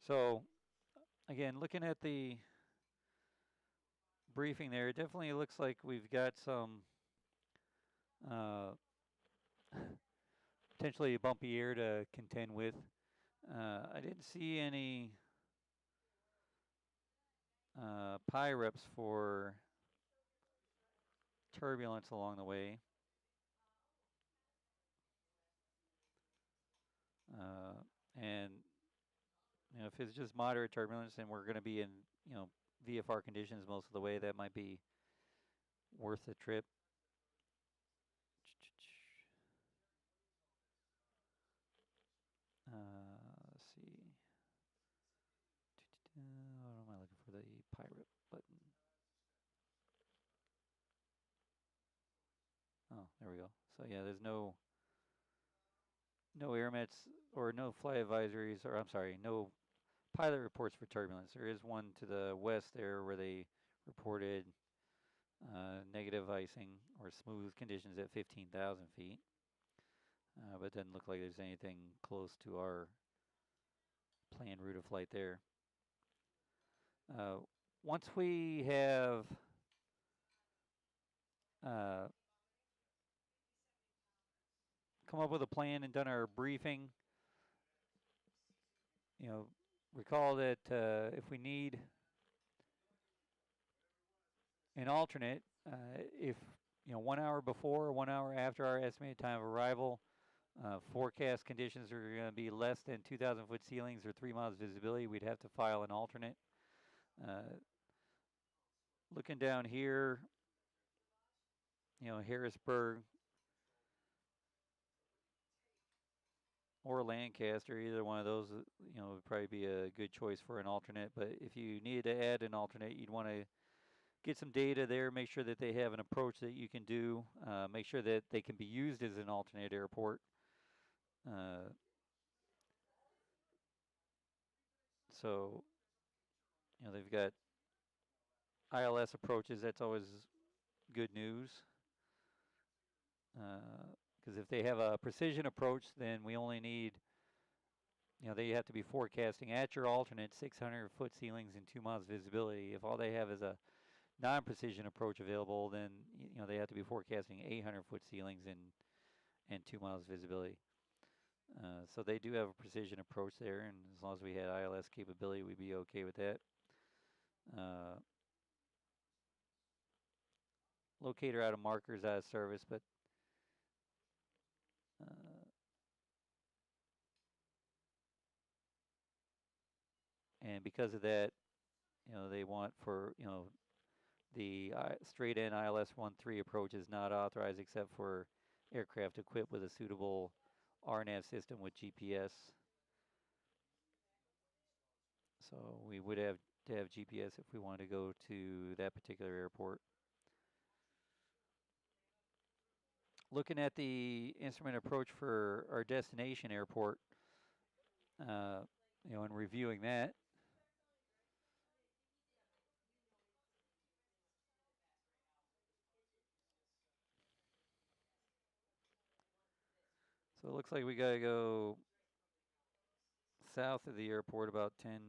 So, again, looking at the briefing there, it definitely looks like we've got some potentially a bumpy year to contend with. I didn't see any PI-REPs for turbulence along the way. And you know, if it's just moderate turbulence and we're going to be in, you know, VFR conditions most of the way, that might be worth the trip. Let's see. What am I looking for? The pirate button. Oh, there we go. So yeah, there's no airmets or no flight advisories, or I'm sorry, no pilot reports for turbulence. There is one to the west there where they reported negative icing or smooth conditions at 15,000 feet. But it doesn't look like there's anything close to our planned route of flight there. Once we have come up with a plan and done our briefing, you know, recall that if we need an alternate, if you know 1 hour before or 1 hour after our estimated time of arrival, forecast conditions are going to be less than 2,000 foot ceilings or 3 miles visibility, we'd have to file an alternate. Looking down here, Harrisburg or Lancaster, either one of those, would probably be a good choice for an alternate. But if you needed to add an alternate, you'd want to get some data there, make sure that they have an approach that you can do, make sure that they can be used as an alternate airport. So, they've got ILS approaches. That's always good news. Because if they have a precision approach, then we only need, they have to be forecasting at your alternate 600-foot ceilings and 2 miles visibility. If all they have is a non-precision approach available, then they have to be forecasting 800-foot ceilings and 2 miles visibility. So they do have a precision approach there, and as long as we had ILS capability, we'd be okay with that. Locator out of markers out of service, but and because of that, they want for the straight in ILS 1-3 approach is not authorized except for aircraft equipped with a suitable RNAV system with GPS. So we would have to have GPS if we wanted to go to that particular airport. Looking at the instrument approach for our destination airport, and reviewing that. So it looks like we got to go south of the airport about 10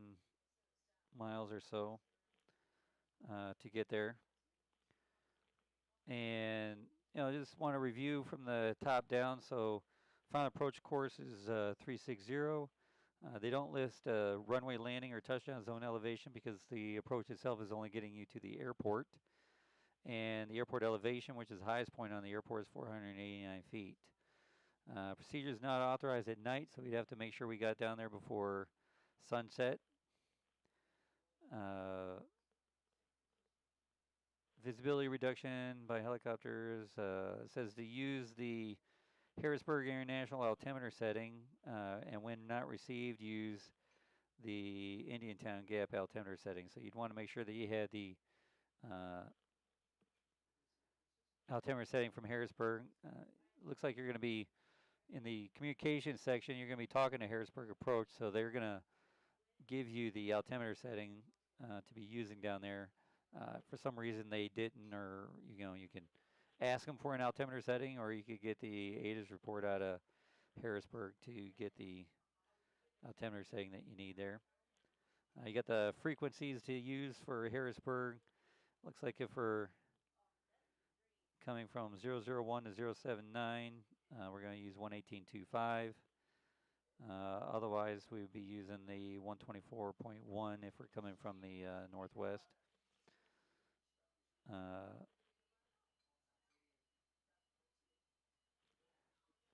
miles or so to get there. And, just want to review from the top down. So final approach course is 360. They don't list runway landing or touchdown zone elevation because the approach itself is only getting you to the airport. And the airport elevation, which is the highest point on the airport, is 489 feet. Procedure is not authorized at night, so we'd have to make sure we got down there before sunset. Visibility reduction by helicopters. Says to use the Harrisburg International altimeter setting, and when not received, use the Indiantown Gap altimeter setting. So you'd want to make sure that you had the altimeter setting from Harrisburg. Looks like you're going to be in the communication section. You're going to be talking to Harrisburg Approach, so they're going to give you the altimeter setting to be using down there. For some reason they didn't, or you can ask them for an altimeter setting, or you could get the ATIS report out of Harrisburg to get the altimeter setting that you need there. You got the frequencies to use for Harrisburg. Looks like if we're coming from 001 to 079, we're going to use 118.25. Otherwise, we would be using the 124.1 if we're coming from the northwest.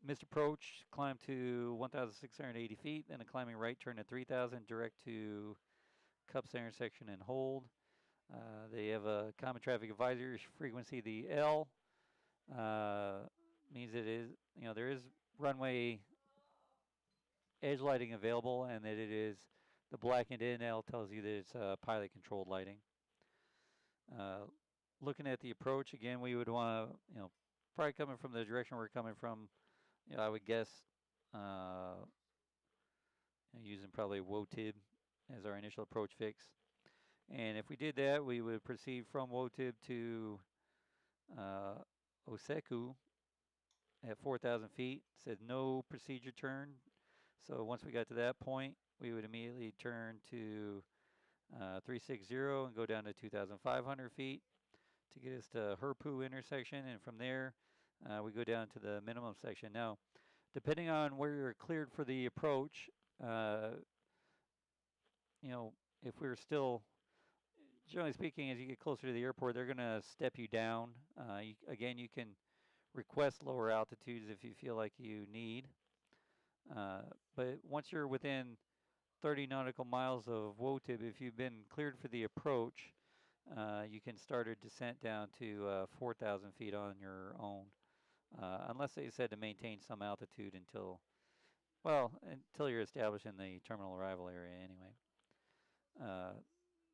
Missed approach, climb to 1,680 feet, then a climbing right turn at 3,000, direct to Cups intersection and hold. They have a common traffic advisory frequency, the L, means it is, there is runway edge lighting available, and that it is the blackened in L tells you that it's pilot controlled lighting. Looking at the approach, again, we would want to, probably coming from the direction we're coming from, I would guess using probably WOTIB as our initial approach fix. And if we did that, we would proceed from WOTIB to Oseku at 4,000 feet. It said no procedure turn. So once we got to that point, we would immediately turn to 360 and go down to 2,500 feet to get us to Herpu intersection. And from there, we go down to the minimum section. Now, depending on where you're cleared for the approach, if we're still, generally speaking, as you get closer to the airport, they're going to step you down. Again, you can request lower altitudes if you feel like you need. But once you're within 30 nautical miles of WOTIP, if you've been cleared for the approach, you can start a descent down to 4,000 feet on your own, unless they said to maintain some altitude until you're established in the terminal arrival area anyway.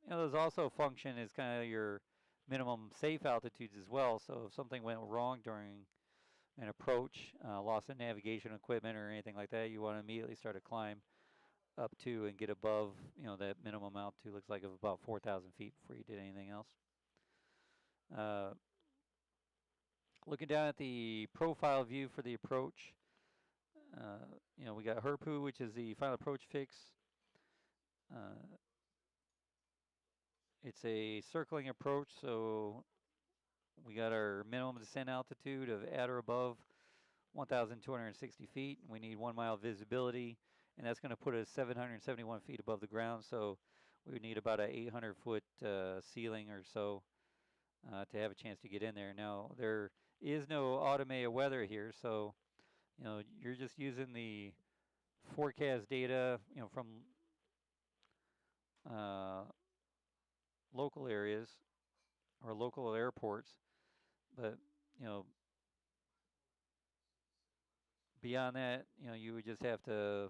Those also function as kind of your minimum safe altitudes as well. So if something went wrong during an approach, loss of navigation equipment or anything like that, you want to immediately start a climb up to and get above, that minimum altitude looks like of about 4,000 feet before you did anything else. Looking down at the profile view for the approach, we got HERPU, which is the final approach fix. It's a circling approach, so we got our minimum descent altitude of at or above 1,260 feet. We need 1 mile visibility, and that's going to put us 771 feet above the ground. So we would need about an 800-foot ceiling or so to have a chance to get in there. Now, there is no automated weather here, so you're just using the forecast data, from local areas or local airports, but beyond that, you would just have to,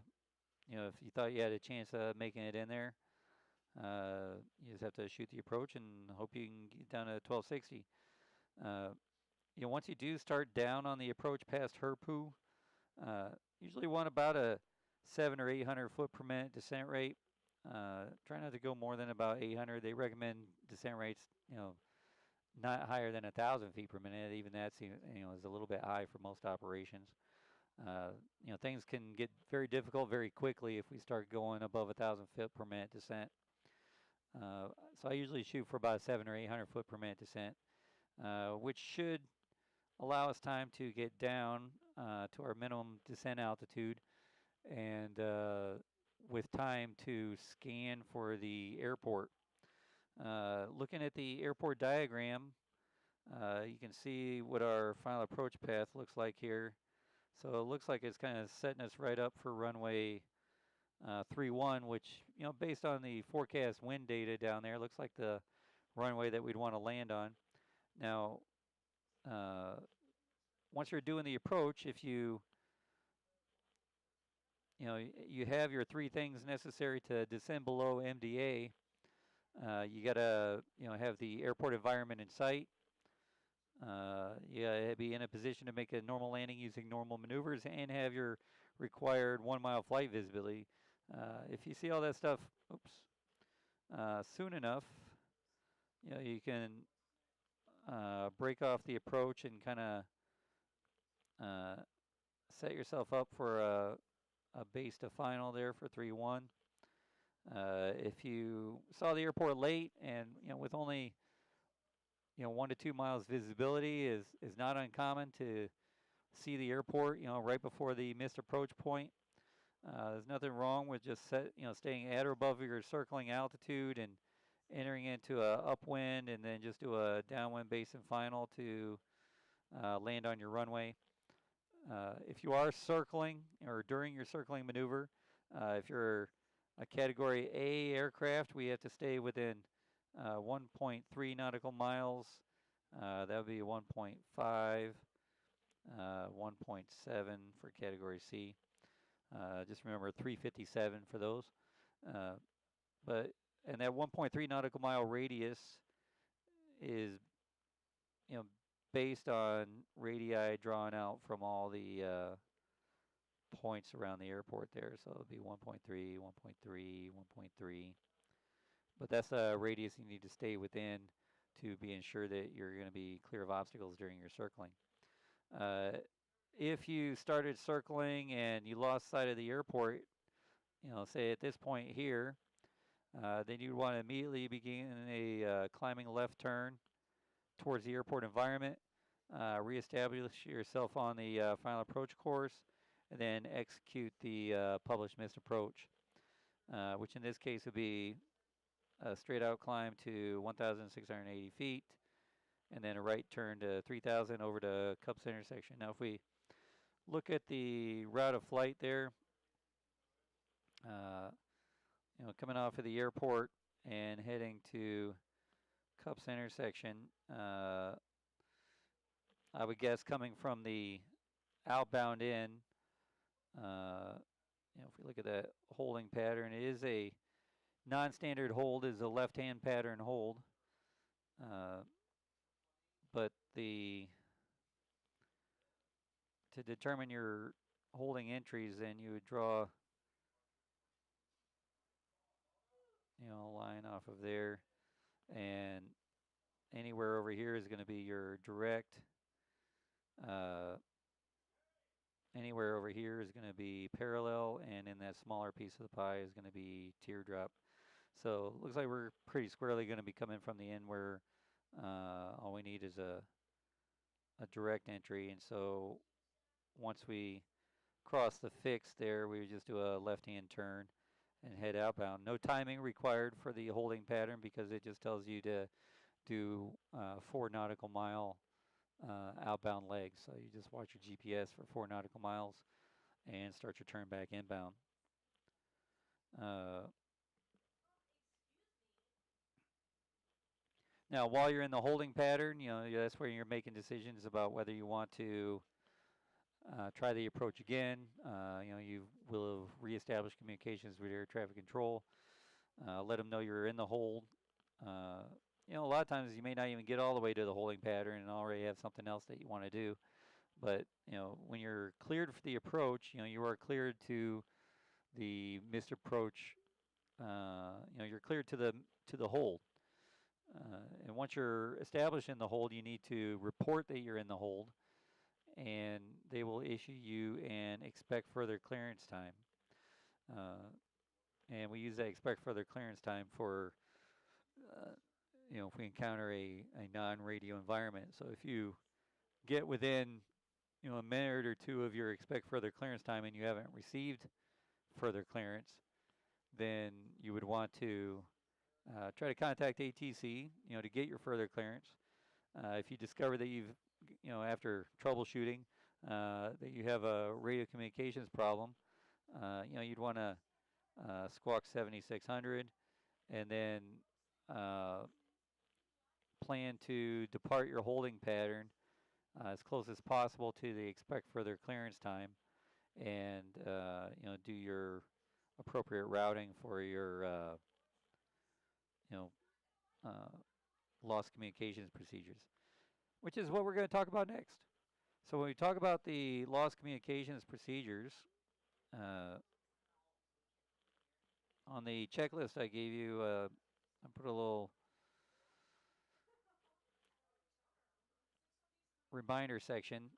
if you thought you had a chance of making it in there, you just have to shoot the approach and hope you can get down to 1260. Once you do start down on the approach past HERPU, usually want about a 700 or 800 foot per minute descent rate. Try not to go more than about 800. They recommend descent rates, not higher than 1,000 feet per minute. Even that is a little bit high for most operations. Things can get very difficult very quickly if we start going above 1,000 feet per minute descent. So I usually shoot for about 700 or 800 foot per minute descent, which should allow us time to get down to our minimum descent altitude, and with time to scan for the airport. Looking at the airport diagram, you can see what our final approach path looks like here. So it looks like it's kind of setting us right up for runway 31, which, based on the forecast wind data down there, looks like the runway that we'd want to land on. Now, once you're doing the approach, if you have your three things necessary to descend below MDA, you got to, have the airport environment in sight. You got to be in a position to make a normal landing using normal maneuvers and have your required 1 mile flight visibility. If you see all that stuff, soon enough, you can break off the approach and kind of set yourself up for a base to final there for 3-1. If you saw the airport late and with only 1 to 2 miles visibility is not uncommon to see the airport right before the missed approach point. There's nothing wrong with just staying at or above your circling altitude and entering into a upwind, and then just do a downwind base and final to land on your runway. If you are circling or during your circling maneuver, if you're a Category A aircraft, we have to stay within 1.3 nautical miles. That would be 1.5, 1.7 for Category C. Just remember 357 for those. And that 1.3 nautical mile radius is, based on radii drawn out from all the points around the airport there. So it'll be 1.3, 1.3, 1.3. But that's a radius you need to stay within to be ensured that you're going to be clear of obstacles during your circling. If you started circling and you lost sight of the airport, say at this point here, then you'd want to immediately begin a climbing left turn towards the airport environment, reestablish yourself on the final approach course, and then execute the published missed approach, which in this case would be a straight out climb to 1,680 feet, and then a right turn to 3,000 over to Cups intersection. Now if we look at the route of flight there, coming off of the airport and heading to Cups intersection, I would guess coming from the outbound end, if we look at that holding pattern, it is a non-standard hold, is a left-hand pattern hold. But to determine your holding entries, then you would draw, a line off of there, and anywhere over here is going to be your direct. Anywhere over here is going to be parallel, and in that smaller piece of the pie is going to be teardrop. So it looks like we're pretty squarely going to be coming from the end where all we need is a direct entry. And so once we cross the fix there, we would just do a left-hand turn and head outbound. No timing required for the holding pattern because it just tells you to do 4 nautical mile outbound legs. So you just watch your GPS for 4 nautical miles and start your turn back inbound. Now, while you're in the holding pattern, that's where you're making decisions about whether you want to try the approach again. You will have reestablished communications with air traffic control. Let them know you're in the hold. A lot of times you may not even get all the way to the holding pattern and already have something else that you want to do. But, when you're cleared for the approach, you are cleared to the missed approach. You're cleared to the hold. And once you're established in the hold, you need to report that you're in the hold, and they will issue you an expect further clearance time. And we use that expect further clearance time for, if we encounter a non-radio environment. So if you get within, a minute or two of your expect further clearance time and you haven't received further clearance, then you would want to try to contact ATC, to get your further clearance. If you discover that you've, after troubleshooting, that you have a radio communications problem, you'd want to squawk 7600 and then plan to depart your holding pattern as close as possible to the expect further clearance time, and do your appropriate routing for your lost communications procedures, which is what we're going to talk about next. So when we talk about the lost communications procedures, on the checklist I gave you, I put a little reminder section.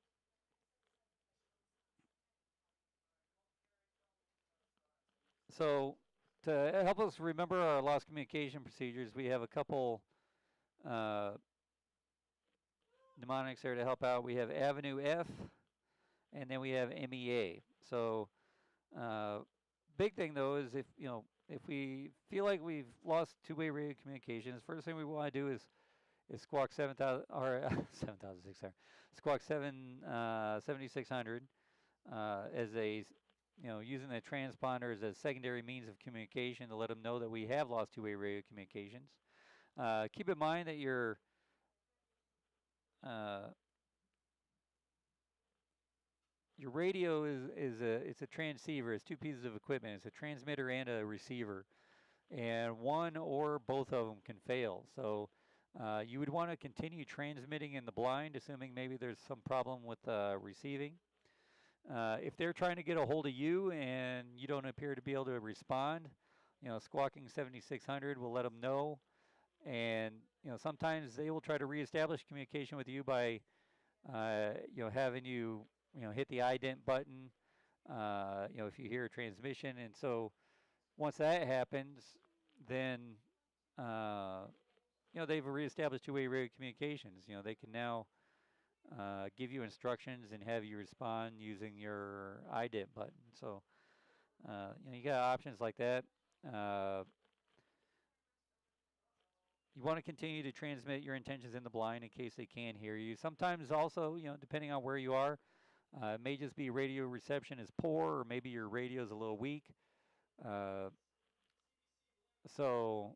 So to help us remember our lost communication procedures, we have a couple mnemonics there to help out. We have Avenue F, and then we have MEA. So big thing though is if we feel like we've lost two-way radio communications, first thing we want to do is squawk 7,000 or 7,600, squawk 7,600 as a using the transponder as a secondary means of communication to let them know that we have lost two-way radio communications. Keep in mind that your radio it's a transceiver. It's two pieces of equipment. It's a transmitter and a receiver, and one or both of them can fail. So you would want to continue transmitting in the blind, assuming maybe there's some problem with receiving. If they're trying to get a hold of you and you don't appear to be able to respond, squawking 7600 will let them know. And sometimes they will try to reestablish communication with you by having you hit the ident button. If you hear a transmission, and so once that happens, then they've reestablished two-way radio communications. They can now give you instructions and have you respond using your ident button. So you got options like that. You want to continue to transmit your intentions in the blind in case they can hear you. Sometimes also, depending on where you are, it may just be radio reception is poor, or maybe your radio is a little weak. So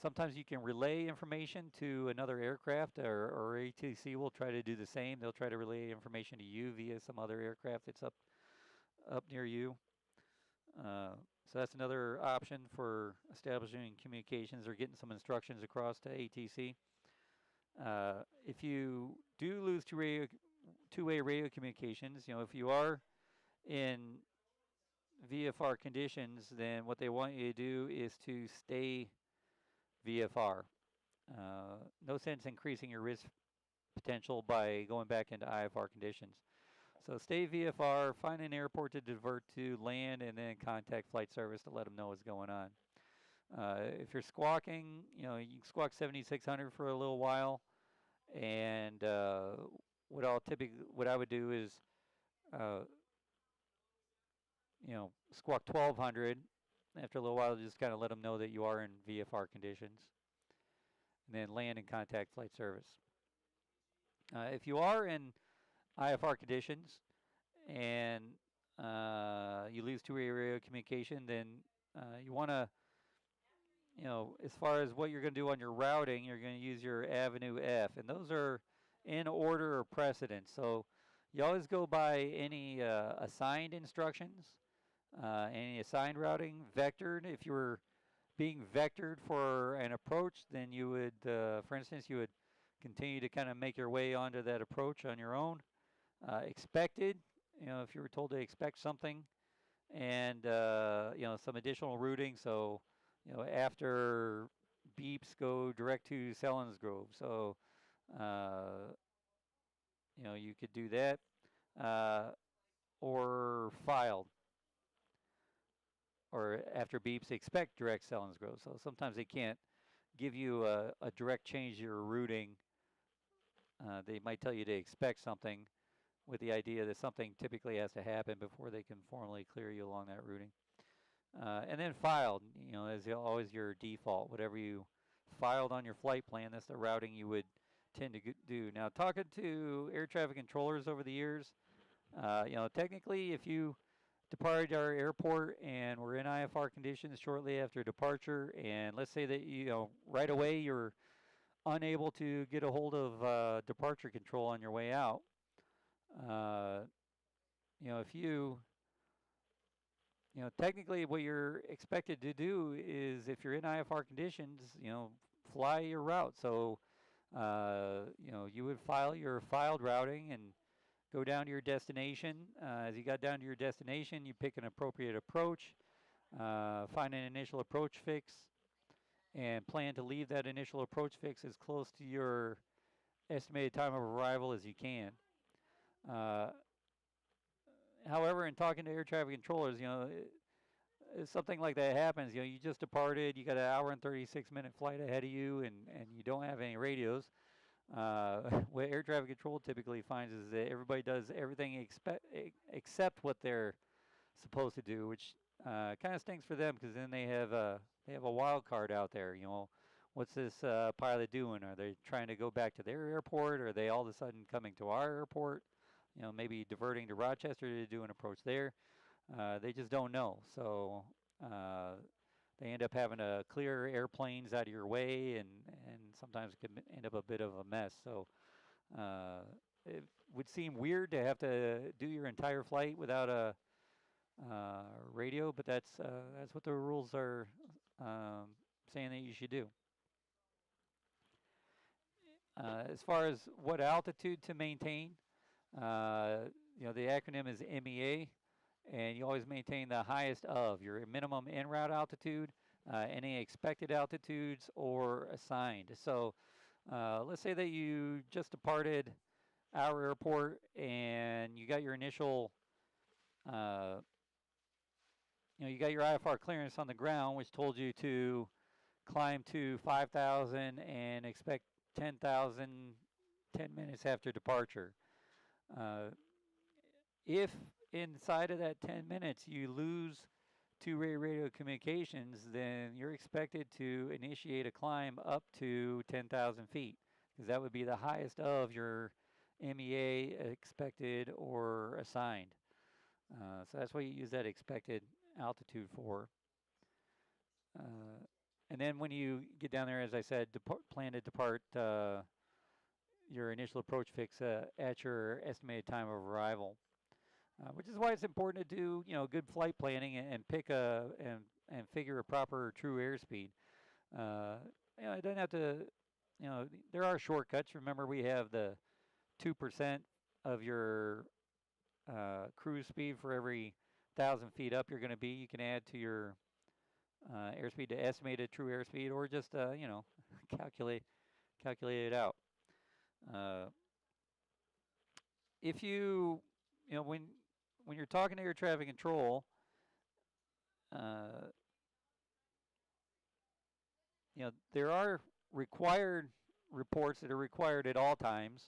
sometimes you can relay information to another aircraft, or ATC will try to do the same. They'll try to relay information to you via some other aircraft that's up near you. So that's another option for establishing communications or getting some instructions across to ATC. If you do lose two-way radio communications, if you are in VFR conditions, then what they want you to do is to stay VFR. No sense increasing your risk potential by going back into IFR conditions. So stay VFR, find an airport to divert to, land, and then contact flight service to let them know what's going on. If you're squawking, you can squawk 7600 for a little while, and what I would do is, uh, squawk 1200. After a little while, just kind of let them know that you are in VFR conditions, and then land and contact flight service. If you are in IFR conditions and you lose two-way radio communication, then you want to, as far as what you're going to do on your routing, you're going to use your Avenue F, and those are in order of precedence. So you always go by any assigned instructions, any assigned routing, vectored. If you were being vectored for an approach, then you would, for instance, you would continue to kind of make your way onto that approach on your own. Expected, if you were told to expect something, and some additional routing. So, after beeps, go direct to Selinsgrove. So, you could do that, or filed, or after beeps, expect direct Selinsgrove. So sometimes they can't give you a direct change to your routing. They might tell you to expect something, with the idea that something typically has to happen before they can formally clear you along that routing. And then filed, is always your default. Whatever you filed on your flight plan, that's the routing you would tend to do. Now, talking to air traffic controllers over the years, technically, if you departed our airport and were in IFR conditions shortly after departure, and let's say that, right away you're unable to get a hold of departure control on your way out, if technically what you're expected to do is, if you're in IFR conditions, fly your route. So, you would file your filed routing and go down to your destination. As you got down to your destination, you pick an appropriate approach, find an initial approach fix, and plan to leave that initial approach fix as close to your estimated time of arrival as you can. However, in talking to air traffic controllers, if something like that happens, you just departed, you got an hour and 36-minute flight ahead of you, and you don't have any radios. What air traffic control typically finds is that everybody does everything except what they're supposed to do, which kind of stinks for them, because then they have a wild card out there. What's this pilot doing? Are they trying to go back to their airport? Or are they all of a sudden coming to our airport? Maybe diverting to Rochester to do an approach there. They just don't know. So they end up having to clear airplanes out of your way, and sometimes it can end up a bit of a mess. So it would seem weird to have to do your entire flight without a radio, but that's what the rules are saying that you should do. As far as what altitude to maintain, the acronym is MEA, and you always maintain the highest of your minimum en route altitude, any expected altitudes, or assigned. So let's say that you just departed our airport and you got your initial, you got your IFR clearance on the ground, which told you to climb to 5,000 and expect 10,000 10 minutes after departure. If inside of that 10 minutes you lose two-way radio communications, then you're expected to initiate a climb up to 10,000 feet, because that would be the highest of your MEA expected or assigned. So that's what you use that expected altitude for. And then when you get down there, as I said, plan to depart your initial approach fix at your estimated time of arrival. Which is why it's important to do, good flight planning and pick and figure a proper true airspeed. Uh, it doesn't have to, there are shortcuts. Remember, we have the 2% of your cruise speed for every 1,000 feet up you're going to be. You can add to your airspeed to estimated true airspeed, or just calculate calculate it out. Uh, if when you're talking to air traffic control, uh, there are required reports that are required at all times.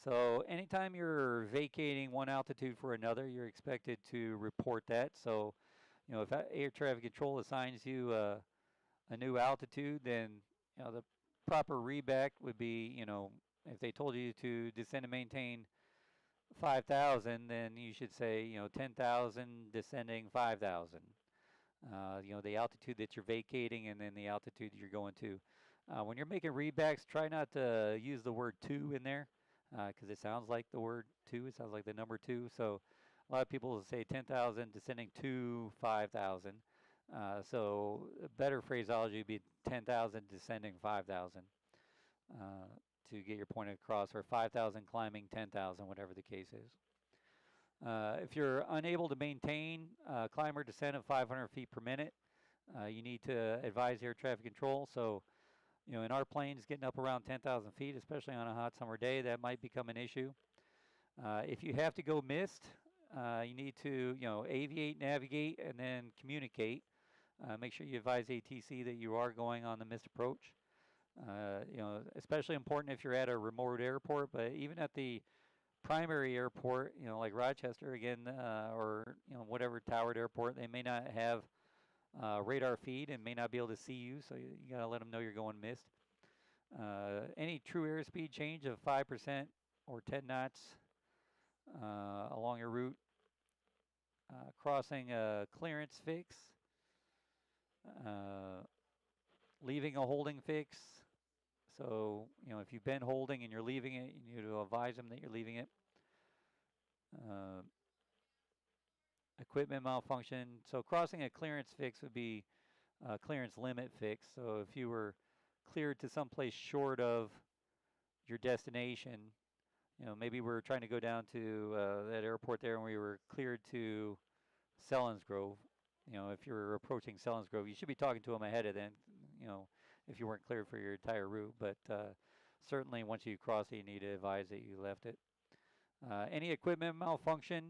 So anytime you're vacating one altitude for another, you're expected to report that. So, if air traffic control assigns you a new altitude, then the proper reback would be, if they told you to descend and maintain 5,000, then you should say, 10,000 descending 5,000. The altitude that you're vacating and then the altitude you're going to. When you're making rebacks, try not to use the word two in there because it sounds like the word two. It sounds like the number two. So a lot of people will say 10,000 descending to 5,000. So a better phraseology would be 10,000 descending 5,000 to get your point across, or 5,000 climbing 10,000, whatever the case is. If you're unable to maintain climb or descent of 500 feet per minute, you need to advise air traffic control. So, in our planes, getting up around 10,000 feet, especially on a hot summer day, that might become an issue. If you have to go missed, you need to, aviate, navigate, and then communicate. Make sure you advise ATC that you are going on the missed approach. Especially important if you're at a remote airport, but even at the primary airport, like Rochester again, or whatever towered airport, they may not have radar feed and may not be able to see you, so you got to let them know you're going missed. Any true airspeed change of 5% or 10 knots along your route, crossing a clearance fix, leaving a holding fix. So, if you've been holding and you're leaving it, you need to advise them that you're leaving it. Equipment malfunction. So crossing a clearance fix would be a clearance limit fix. So if you were cleared to someplace short of your destination, maybe we're trying to go down to that airport there and we were cleared to Selinsgrove. If you're approaching Selinsgrove, you should be talking to them ahead of then, if you weren't cleared for your entire route. But certainly once you cross it, you need to advise that you left it. Any equipment malfunction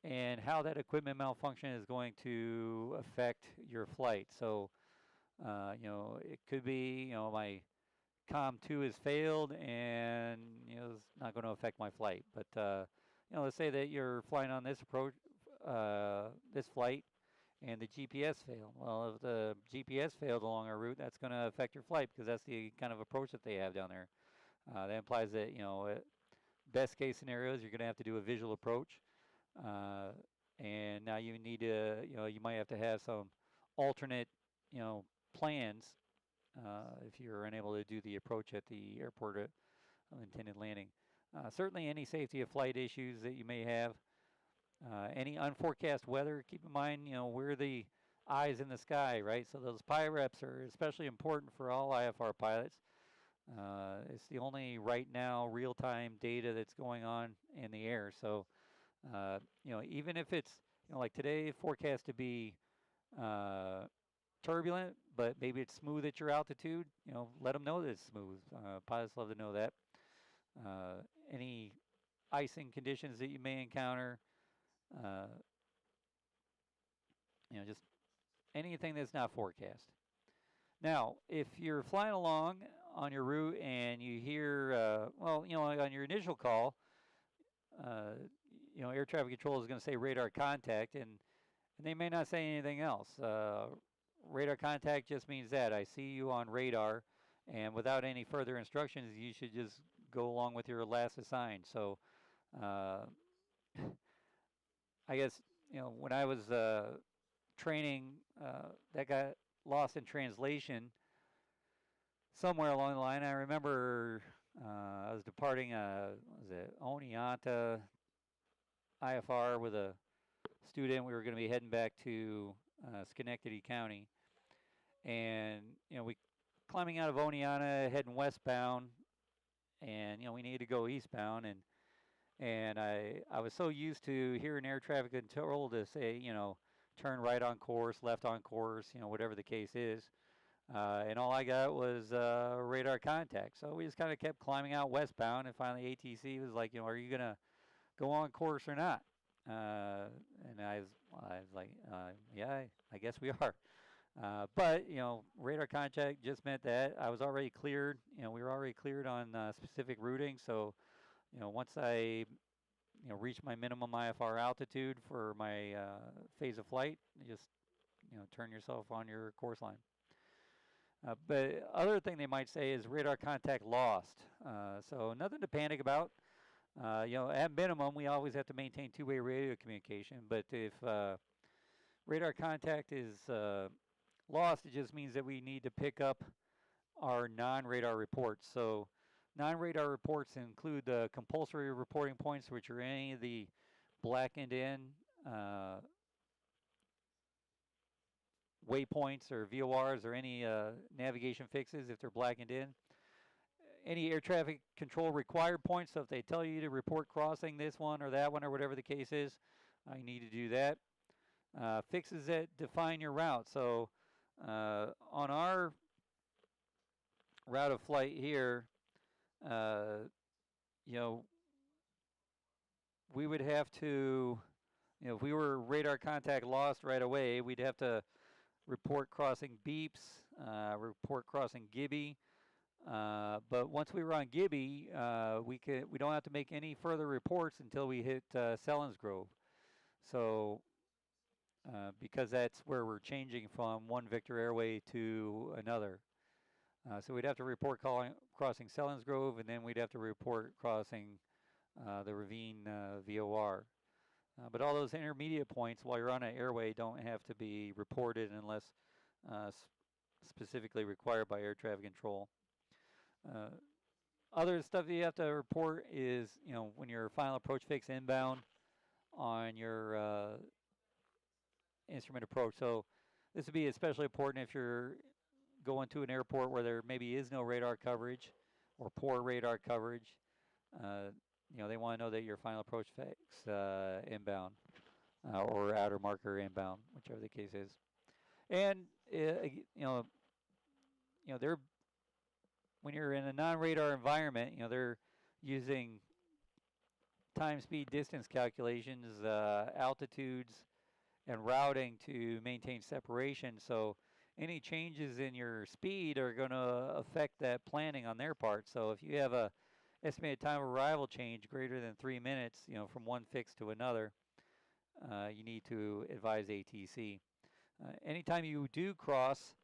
and how that equipment malfunction is going to affect your flight. So, it could be, my COM2 has failed and, it's not going to affect my flight. But, let's say that you're flying on this approach, this flight, and the GPS failed. Well, if the GPS failed along our route, that's going to affect your flight because that's the kind of approach that they have down there. That implies that, best case scenarios, you're going to have to do a visual approach. And now you need to, you might have to have some alternate, plans if you're unable to do the approach at the airport of intended landing. Certainly any safety of flight issues that you may have. Any unforecast weather, keep in mind, we're the eyes in the sky, right? So those PIREPs are especially important for all IFR pilots. It's the only right now real-time data that's going on in the air. So, even if it's, like today, forecast to be turbulent, but maybe it's smooth at your altitude, let them know that it's smooth. Pilots love to know that. Any icing conditions that you may encounter, just anything that's not forecast. Now, if you're flying along on your route and you hear, on your initial call, air traffic control is going to say radar contact, and they may not say anything else. Radar contact just means that I see you on radar, and without any further instructions, you should just go along with your last assign. So, I guess when I was training, that guy, lost in translation somewhere along the line. I remember I was departing was it Oneonta IFR with a student. We were going to be heading back to Schenectady County, and we climbing out of Oneonta, heading westbound, and we needed to go eastbound, and I was so used to hearing air traffic control to say turn right on course, left on course, whatever the case is. And all I got was radar contact. So we just kind of kept climbing out westbound, and finally ATC was like, are you gonna go on course or not? And I was like, yeah, I guess we are. But radar contact just meant that I was already cleared. We were already cleared on specific routing. So once I reached my minimum IFR altitude for my phase of flight, you just turn yourself on your course line. But other thing they might say is radar contact lost. So nothing to panic about. At minimum, we always have to maintain two-way radio communication. But if radar contact is lost, it just means that we need to pick up our non-radar reports. So non-radar reports include the compulsory reporting points, which are any of the blackened in waypoints or VORs or any navigation fixes if they're blackened in. Any air traffic control required points, so if they tell you to report crossing this one or that one or whatever the case is, you need to do that. Fixes that define your route. So on our route of flight here, we would have to, if we were radar contact lost right away, we'd have to report crossing beeps, report crossing Gibby. But once we were on Gibby, we don't have to make any further reports until we hit Selinsgrove. So because that's where we're changing from one Victor Airway to another. So we'd have to report crossing Selinsgrove, and then we'd have to report crossing the Ravine VOR. But all those intermediate points while you're on an airway don't have to be reported unless specifically required by air traffic control. Other stuff that you have to report is, when your final approach fix inbound on your instrument approach. So this would be especially important if you're going to an airport where there maybe is no radar coverage or poor radar coverage. They want to know that your final approach fix inbound or outer marker inbound, whichever the case is. And they're when you're in a non-radar environment, they're using time, speed, distance calculations, altitudes, and routing to maintain separation. So any changes in your speed are going to affect that planning on their part. So if you have a estimated time of arrival change greater than 3 minutes, from one fix to another, you need to advise ATC. Anytime you do cross,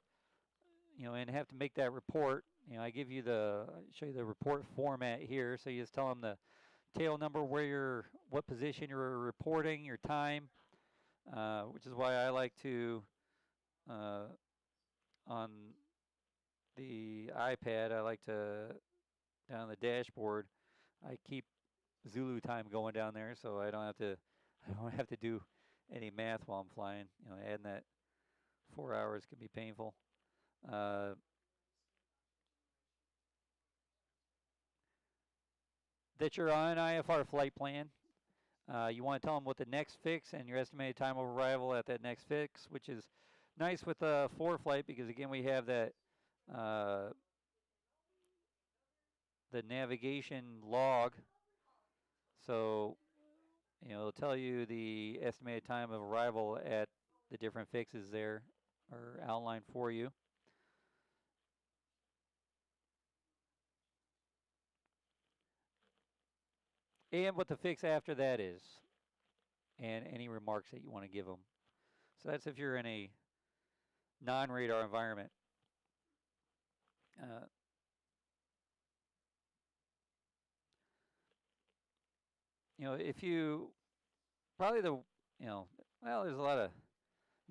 and have to make that report, I show you the report format here. So you just tell them the tail number, what position you're reporting, your time, which is why I like to, on the iPad, I like to, down the dashboard, I keep Zulu time going down there, so I don't have to do any math while I'm flying. Adding that 4 hours can be painful. That you're on IFR flight plan. You want to tell them what the next fix and your estimated time of arrival at that next fix, which is nice with the ForeFlight because again we have that the navigation log. So it'll tell you the estimated time of arrival at the different fixes there are outlined for you. And what the fix after that is, and any remarks that you want to give them. So that's if you're in a non-radar environment. If you, probably well, there's a lot of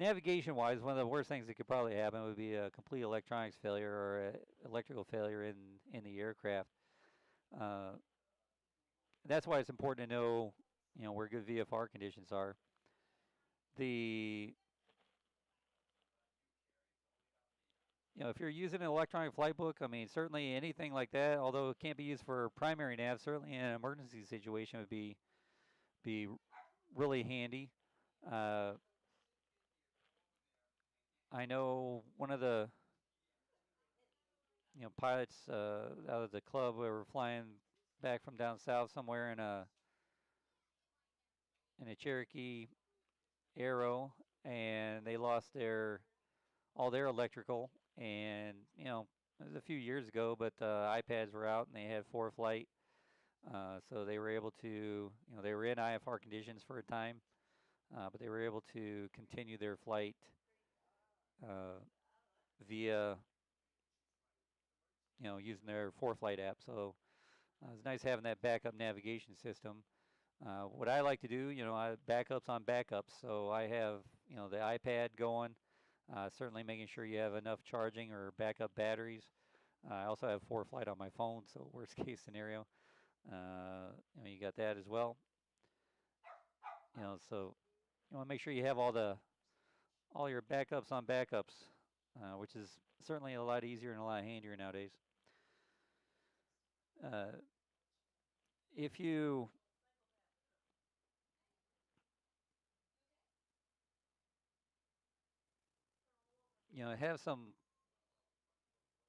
navigation-wise, one of the worst things that could probably happen would be a complete electronics failure or a electrical failure in the aircraft. Uh, that's why it's important to know, where good VFR conditions are. The if you're using an electronic flight book, I mean, certainly anything like that, although it can't be used for primary nav, certainly in an emergency situation would be really handy. Uh, I know one of the pilots out of the club, we were flying back from down south somewhere in a Cherokee Arrow, and they lost all their electrical, and it was a few years ago, but iPads were out and they had 4 flight, so they were able to, they were in IFR conditions for a time, but they were able to continue their flight via using their 4 flight app. So it's nice having that backup navigation system. What I like to do, backups on backups. So I have, the iPad going, certainly making sure you have enough charging or backup batteries. I also have 4 flight on my phone, so worst case scenario, you got that as well. So you want to make sure you have all your backups on backups, which is certainly a lot easier and a lot handier nowadays. If you have some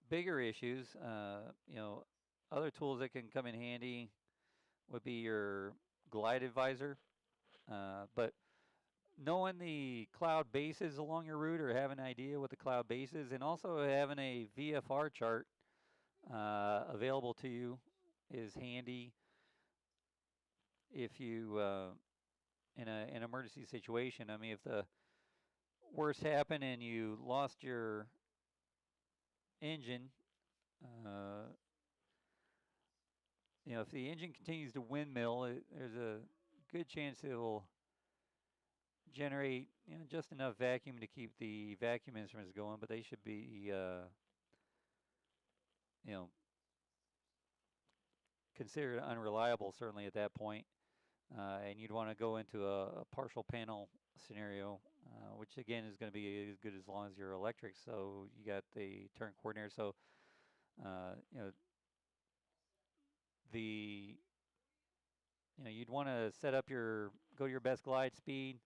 bigger issues, other tools that can come in handy would be your glide advisor. But knowing the cloud bases along your route, or having an idea what the cloud base is, and also having a VFR chart available to you is handy if you in an emergency situation. I mean, if the worst happened and you lost your engine, uh, if the engine continues to windmill, there's a good chance it will generate just enough vacuum to keep the vacuum instruments going, but they should be you know considered unreliable certainly at that point. And you'd want to go into a partial panel scenario, which again is going to be as good as long as your electric. So you got the turn coordinator. So you know the you'd want to set up go to your best glide speed.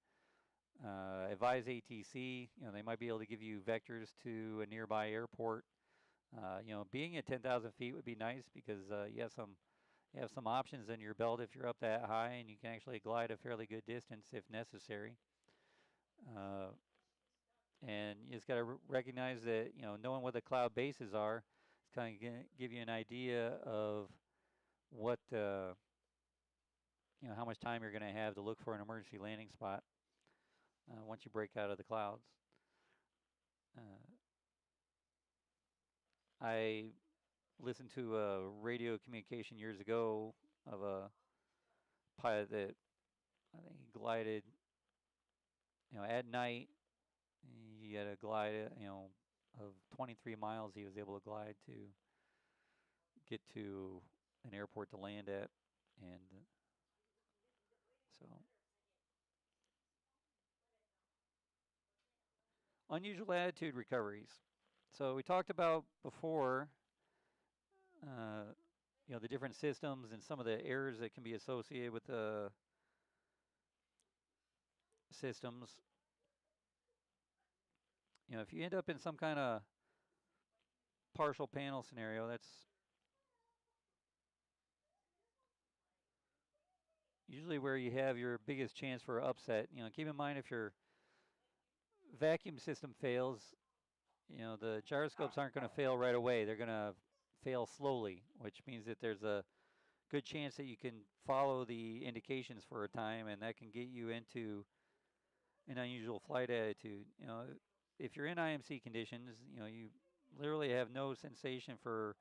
Advise ATC. They might be able to give you vectors to a nearby airport. Being at 10,000 feet would be nice because you have some options in your belt if you're up that high, and you can actually glide a fairly good distance if necessary. And you just got to recognize that knowing what the cloud bases are, it's kind of going to give you an idea of what how much time you're going to have to look for an emergency landing spot once you break out of the clouds. I listened to a radio communication years ago of a pilot that I think he glided, at night. He had a glide, of 23 miles. He was able to glide to get to an airport to land at, and so unusual attitude recoveries. So we talked about before, uh, the different systems and some of the errors that can be associated with the systems. If you end up in some kind of partial panel scenario, that's usually where you have your biggest chance for upset. Keep in mind if your vacuum system fails, the gyroscopes aren't going to fail right away. They're going to fail slowly, which means that there's a good chance that you can follow the indications for a time, and that can get you into an unusual flight attitude. If you're in IMC conditions, you literally have no sensation for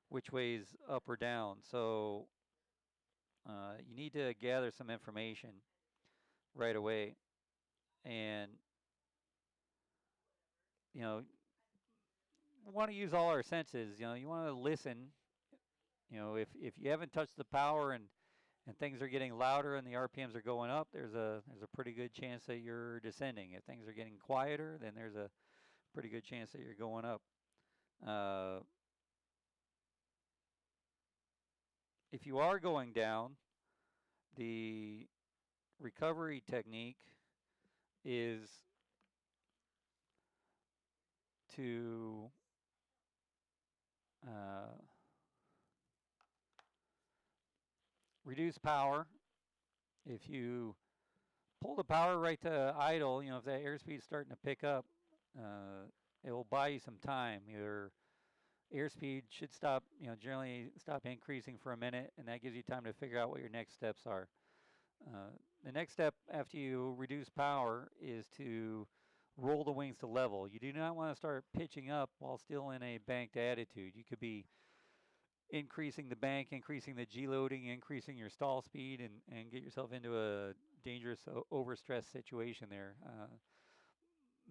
which way is up or down. So you need to gather some information right away. And you know, we want to use all our senses. You know, you want to listen. You know, if you haven't touched the power and things are getting louder and the RPMs are going up, there's a pretty good chance that you're descending. If things are getting quieter, then there's a pretty good chance that you're going up. Uh, if you are going down, the recovery technique is to reduce power. If you pull the power right to idle, you know, if that airspeed is starting to pick up, it will buy you some time. Your airspeed should stop, you know, generally stop increasing for a minute, and that gives you time to figure out what your next steps are. The next step after you reduce power is to roll the wings to level. You do not want to start pitching up while still in a banked attitude. You could be increasing the bank, increasing the G loading, increasing your stall speed, and get yourself into a dangerous overstress situation there.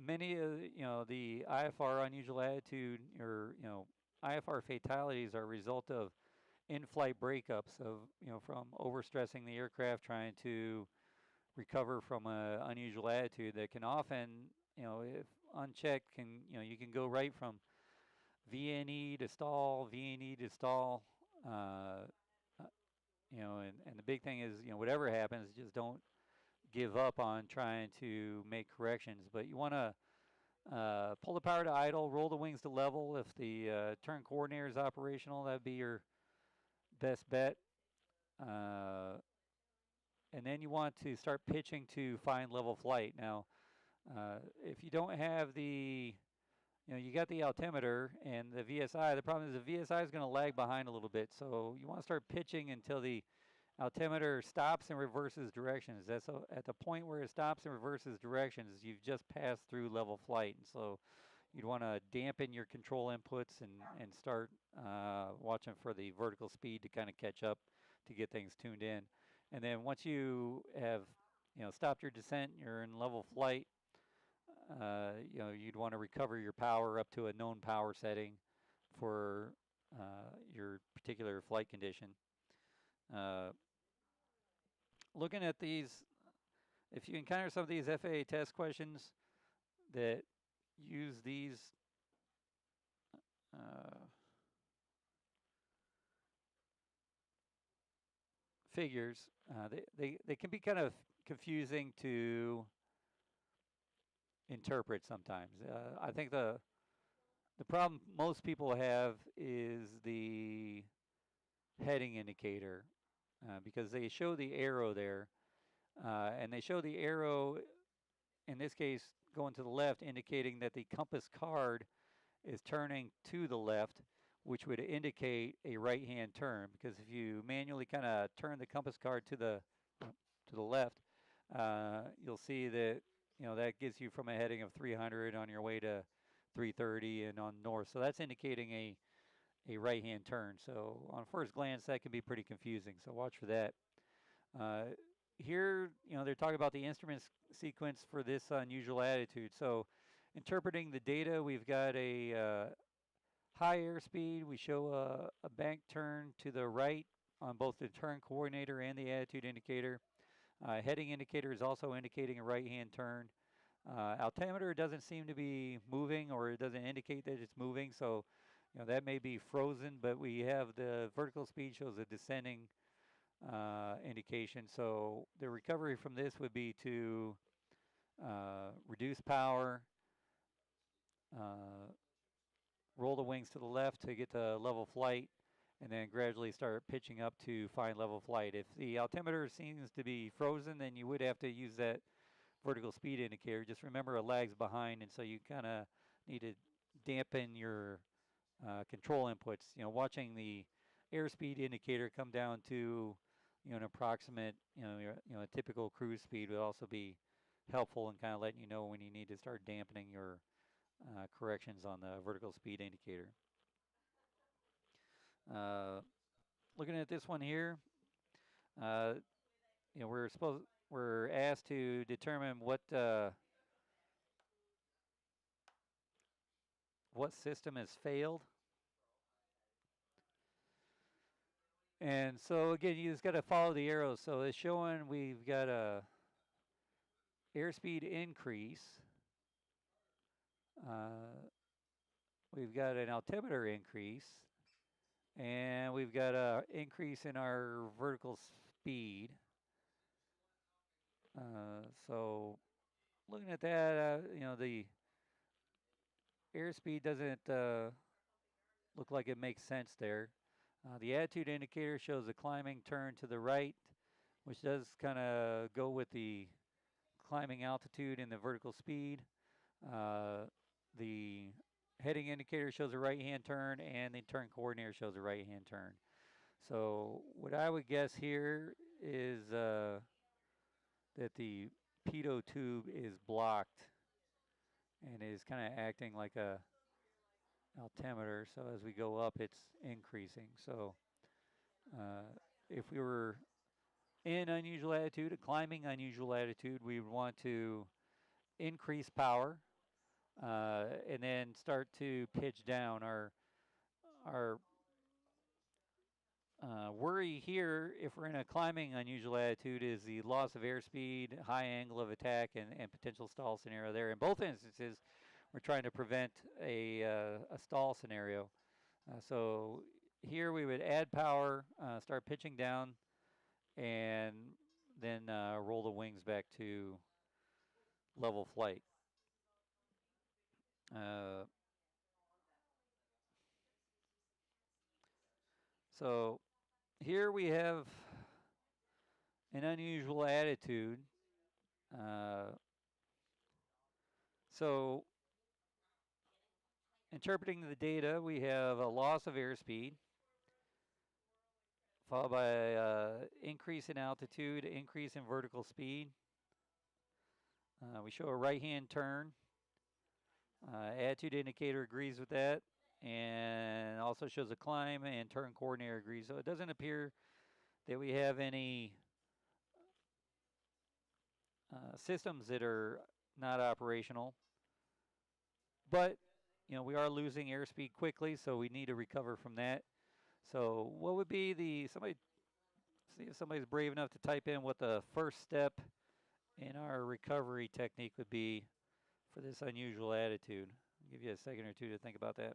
Many of you know the IFR unusual attitude or you know IFR fatalities are a result of in-flight breakups of you know from overstressing the aircraft trying to recover from an unusual attitude that can often you know if unchecked can you know you can go right from VNE to stall, VNE to stall. Uh, you know, and the big thing is, you know, whatever happens, just don't give up on trying to make corrections. But you want to pull the power to idle, roll the wings to level. If the turn coordinator is operational, that'd be your best bet. And then you want to start pitching to find level flight. Now, if you don't have the you know, you got the altimeter and the VSI. The problem is the VSI is going to lag behind a little bit. So you want to start pitching until the altimeter stops and reverses directions. That's at the point where it stops and reverses directions, you've just passed through level flight. And so you'd want to dampen your control inputs and start watching for the vertical speed to kind of catch up to get things tuned in. And then once you have, you know, stopped your descent, you're in level flight, you know, you'd want to recover your power up to a known power setting for your particular flight condition. Uh, Looking at these, if you encounter some of these FAA test questions that use these uh, figures, they can be kind of confusing to interpret sometimes. I think the problem most people have is the heading indicator because they show the arrow there, and they show the arrow, in this case, going to the left, indicating that the compass card is turning to the left, which would indicate a right-hand turn. Because if you manually kind of turn the compass card to the left, you'll see that you know that gives you from a heading of 300 on your way to 330 and on north. So that's indicating a right-hand turn. So on first glance, that can be pretty confusing. So watch for that. Here, you know, they're talking about the instrument sequence for this unusual attitude. So interpreting the data, we've got a high airspeed. We show a bank turn to the right on both the turn coordinator and the attitude indicator. Heading indicator is also indicating a right-hand turn. Altimeter doesn't seem to be moving, or it doesn't indicate that it's moving, so you know that may be frozen, but we have the vertical speed shows a descending indication. So the recovery from this would be to reduce power, uh, roll the wings to the left to get to level flight, and then gradually start pitching up to find level flight. If the altimeter seems to be frozen, then you would have to use that vertical speed indicator. Just remember it lags behind, and so you kind of need to dampen your control inputs. You know, watching the airspeed indicator come down to you know an approximate a typical cruise speed would also be helpful in kind of letting you know when you need to start dampening your corrections on the vertical speed indicator. Uh, Looking at this one here, uh, you know, we're asked to determine what what system has failed. And so again, you just got to follow the arrows. So it's showing we've got a airspeed increase. We've got an altimeter increase, and we've got a increase in our vertical speed. So looking at that, the airspeed doesn't look like it makes sense there. The attitude indicator shows a climbing turn to the right, which does kind of go with the climbing altitude and the vertical speed. The heading indicator shows a right-hand turn, and the turn coordinator shows a right-hand turn. So what I would guess here is that the pitot tube is blocked and is kind of acting like a altimeter. So as we go up, it's increasing. So if we were in unusual attitude, a climbing unusual attitude, we would want to increase power and then start to pitch down. Our worry here, if we're in a climbing unusual attitude, is the loss of airspeed, high angle of attack, and potential stall scenario there. In both instances, we're trying to prevent a stall scenario. So here we would add power, start pitching down, and then roll the wings back to level flight. So here we have an unusual attitude. So interpreting the data, we have a loss of airspeed, followed by increase in altitude, increase in vertical speed. We show a right-hand turn. Attitude indicator agrees with that, and also shows a climb, and turn coordinator agrees. So it doesn't appear that we have any systems that are not operational. But we are losing airspeed quickly, so we need to recover from that. So what would be see if somebody's brave enough to type in what the first step in our recovery technique would be for this unusual attitude. I'll give you a second or two to think about that.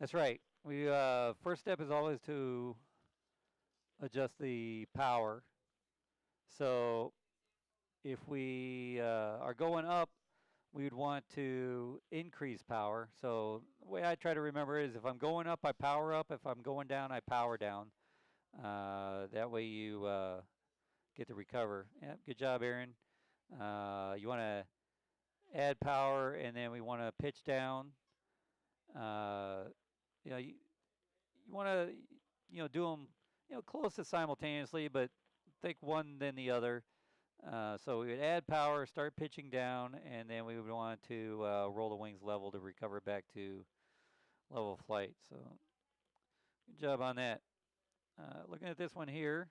That's right. We first step is always to adjust the power. So if we are going up, we would want to increase power. So the way I try to remember it is if I'm going up, I power up. If I'm going down, I power down. That way you get to recover. Yeah, good job, Aaron. You want to add power, and then we want to pitch down. You want to do them close to simultaneously, but think one then the other. So we would add power, start pitching down, and then we would want to roll the wings level to recover back to level flight. So good job on that. Looking at this one here,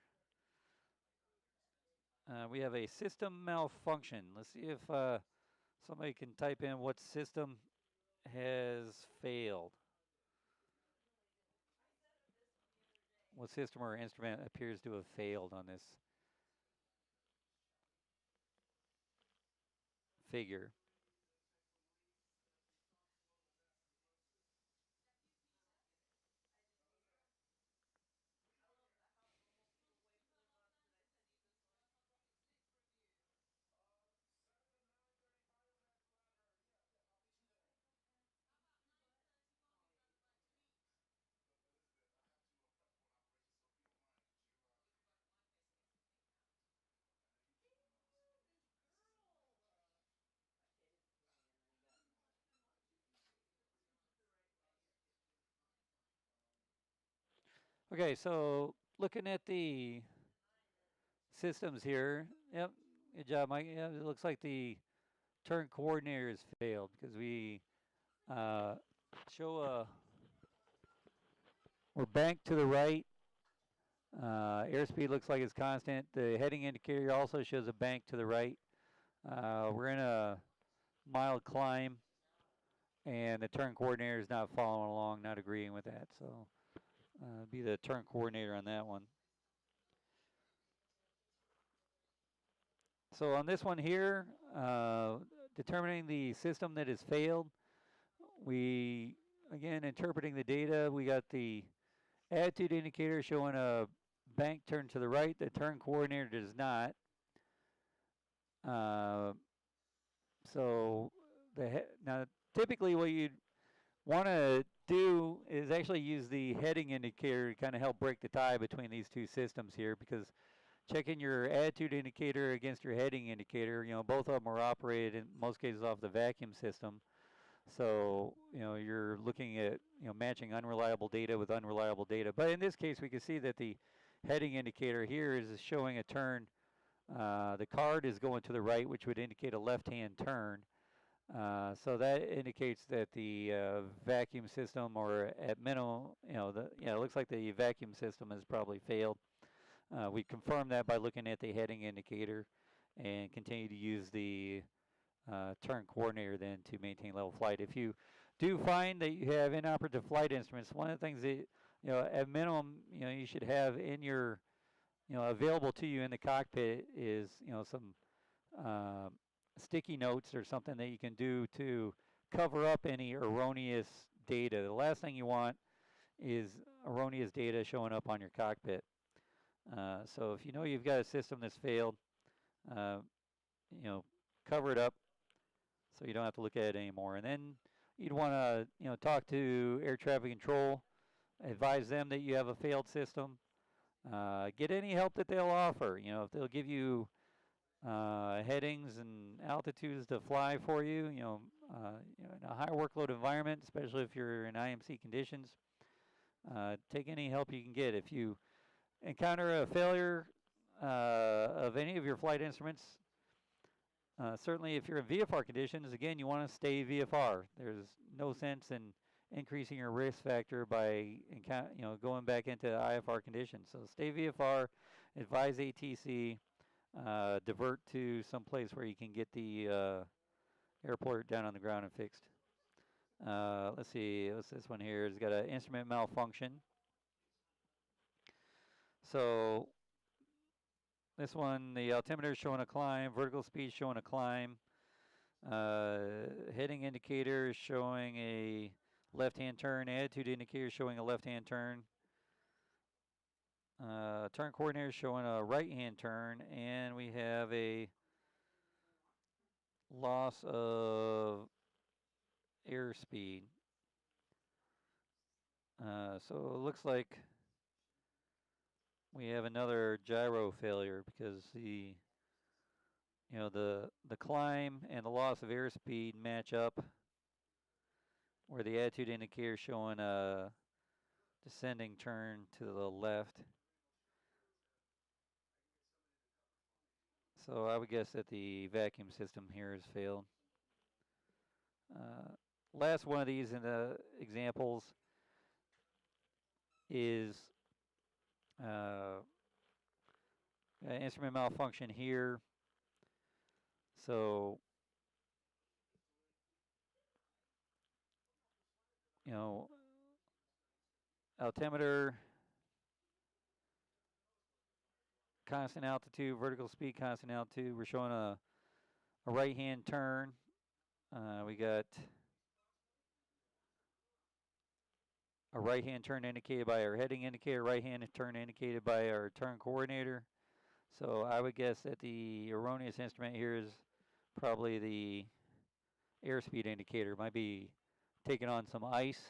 we have a system malfunction. Let's see if somebody can type in what system has failed. What system or instrument appears to have failed on this figure? Okay, so looking at the systems here, yep, good job, Mike. Yeah, it looks like the turn coordinator has failed because we uh, show we're banked to the right. Airspeed looks like it's constant. The heading indicator also shows a bank to the right. We're in a mild climb, and the turn coordinator is not following along, not agreeing with that. So be the turn coordinator on that one. So on this one here, determining the system that has failed, we, again, interpreting the data, we got the attitude indicator showing a bank turn to the right. The turn coordinator does not. Uh, so now typically what you'd want to do is actually use the heading indicator to kind of help break the tie between these two systems here, because checking your attitude indicator against your heading indicator, both of them are operated in most cases off the vacuum system. So, you're looking at, matching unreliable data with unreliable data. But in this case, we can see that the heading indicator here is showing a turn. The card is going to the right, which would indicate a left-hand turn. So that indicates that the vacuum system, or at minimum, it looks like the vacuum system has probably failed. We confirm that by looking at the heading indicator and continue to use the turn coordinator then to maintain level flight. If you do find that you have inoperative flight instruments, one of the things that, at minimum, you should have in your, available to you in the cockpit is, some sticky notes or something that you can do to cover up any erroneous data. The last thing you want is erroneous data showing up on your cockpit. So if you know you've got a system that's failed, uh, cover it up so you don't have to look at it anymore. And then you'd want to, talk to air traffic control, advise them that you have a failed system. Get any help that they'll offer. If they'll give you headings and altitudes to fly for you, in a high workload environment, especially if you're in IMC conditions, take any help you can get. If you encounter a failure of any of your flight instruments, certainly if you're in VFR conditions, again, you want to stay VFR. There's no sense in increasing your risk factor by going back into IFR conditions. So stay VFR, advise ATC, divert to some place where you can get the airport down on the ground and fixed. Let's see, what's this one here? It's got an instrument malfunction. So this one, the altimeter is showing a climb, vertical speed showing a climb. Heading indicator is showing a left-hand turn. Attitude indicator is showing a left-hand turn. Turn coordinator is showing a right-hand turn, and we have a loss of airspeed. So it looks like we have another gyro failure because the climb and the loss of airspeed match up, where the attitude indicator is showing a descending turn to the left. So I would guess that the vacuum system here has failed. Last one of these in the examples is instrument malfunction here. So, altimeter, constant altitude, vertical speed, constant altitude. We're showing a right-hand turn. We got a right-hand turn indicated by our heading indicator, right-hand turn indicated by our turn coordinator. So I would guess that the erroneous instrument here is probably the airspeed indicator. Might be taking on some ice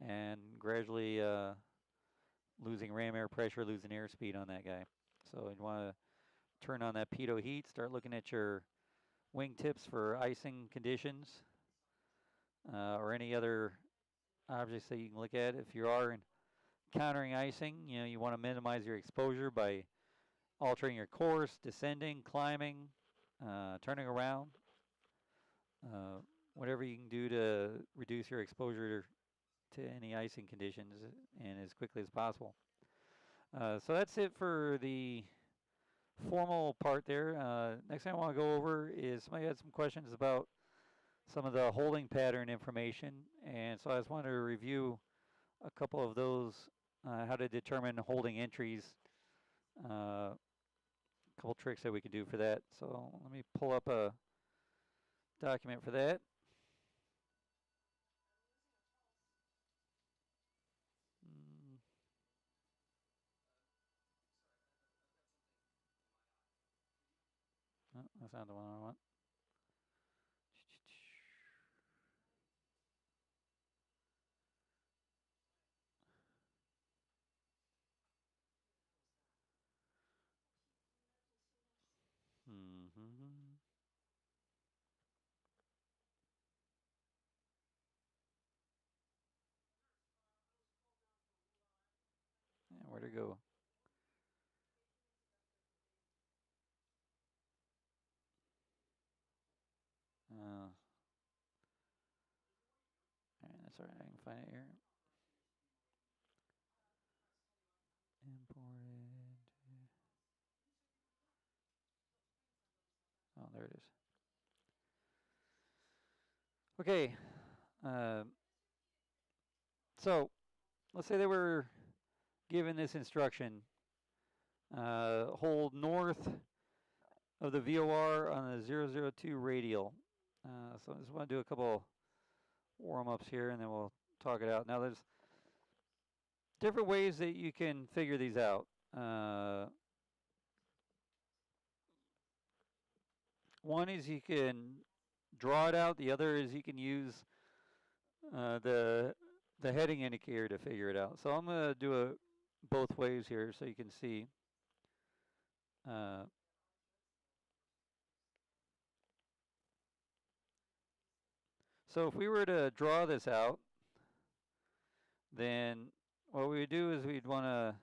and gradually losing ram air pressure, losing airspeed on that guy. So you'd want to turn on that pitot heat, start looking at your wing tips for icing conditions or any other objects that you can look at. If you are in countering icing, you want to minimize your exposure by altering your course, descending, climbing, turning around, uh, whatever you can do to reduce your exposure to any icing conditions and as quickly as possible. So that's it for the formal part there. Next thing I want to go over is somebody had some questions about some of the holding pattern information, and so I just wanted to review a couple of those, how to determine holding entries, a couple tricks that we can do for that. So let me pull up a document for that. Oh, that's not the one I want. Mm-hmm. Yeah, where'd it go? Alright, that's alright, I can find it here. Imported. Oh, there it is. Okay, so let's say they were given this instruction. Hold north of the VOR on the 002 radial. So I just want to do a couple warm-ups here and then we'll talk it out. Now there's different ways that you can figure these out. One is you can draw it out. The other is you can use the heading indicator to figure it out. So I'm going to do it both ways here so you can see. So if we were to draw this out, then what we would do is we'd want to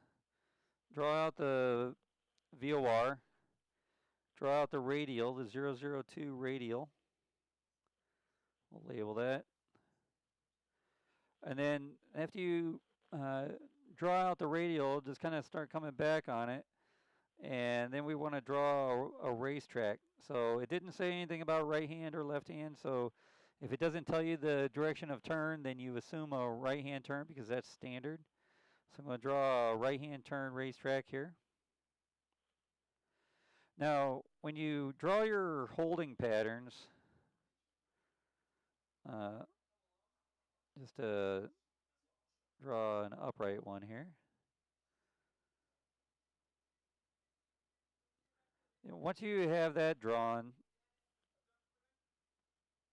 draw out the VOR, draw out the radial, the 002 radial. We'll label that. And then after you draw out the radial, just kind of start coming back on it. And then we want to draw a racetrack. So it didn't say anything about right hand or left hand. So if it doesn't tell you the direction of turn, then you assume a right hand turn because that's standard. So I'm going to draw a right hand turn racetrack here. Now, when you draw your holding patterns, just to draw an upright one here. Once you have that drawn,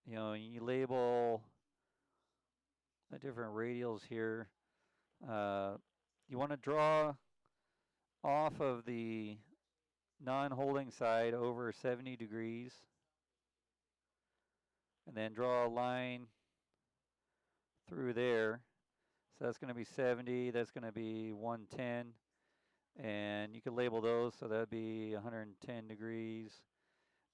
you label the different radials here. You want to draw off of the non-holding side over 70 degrees and then draw a line through there. So that's going to be 70, that's going to be 110, and you can label those, so that would be 110 degrees,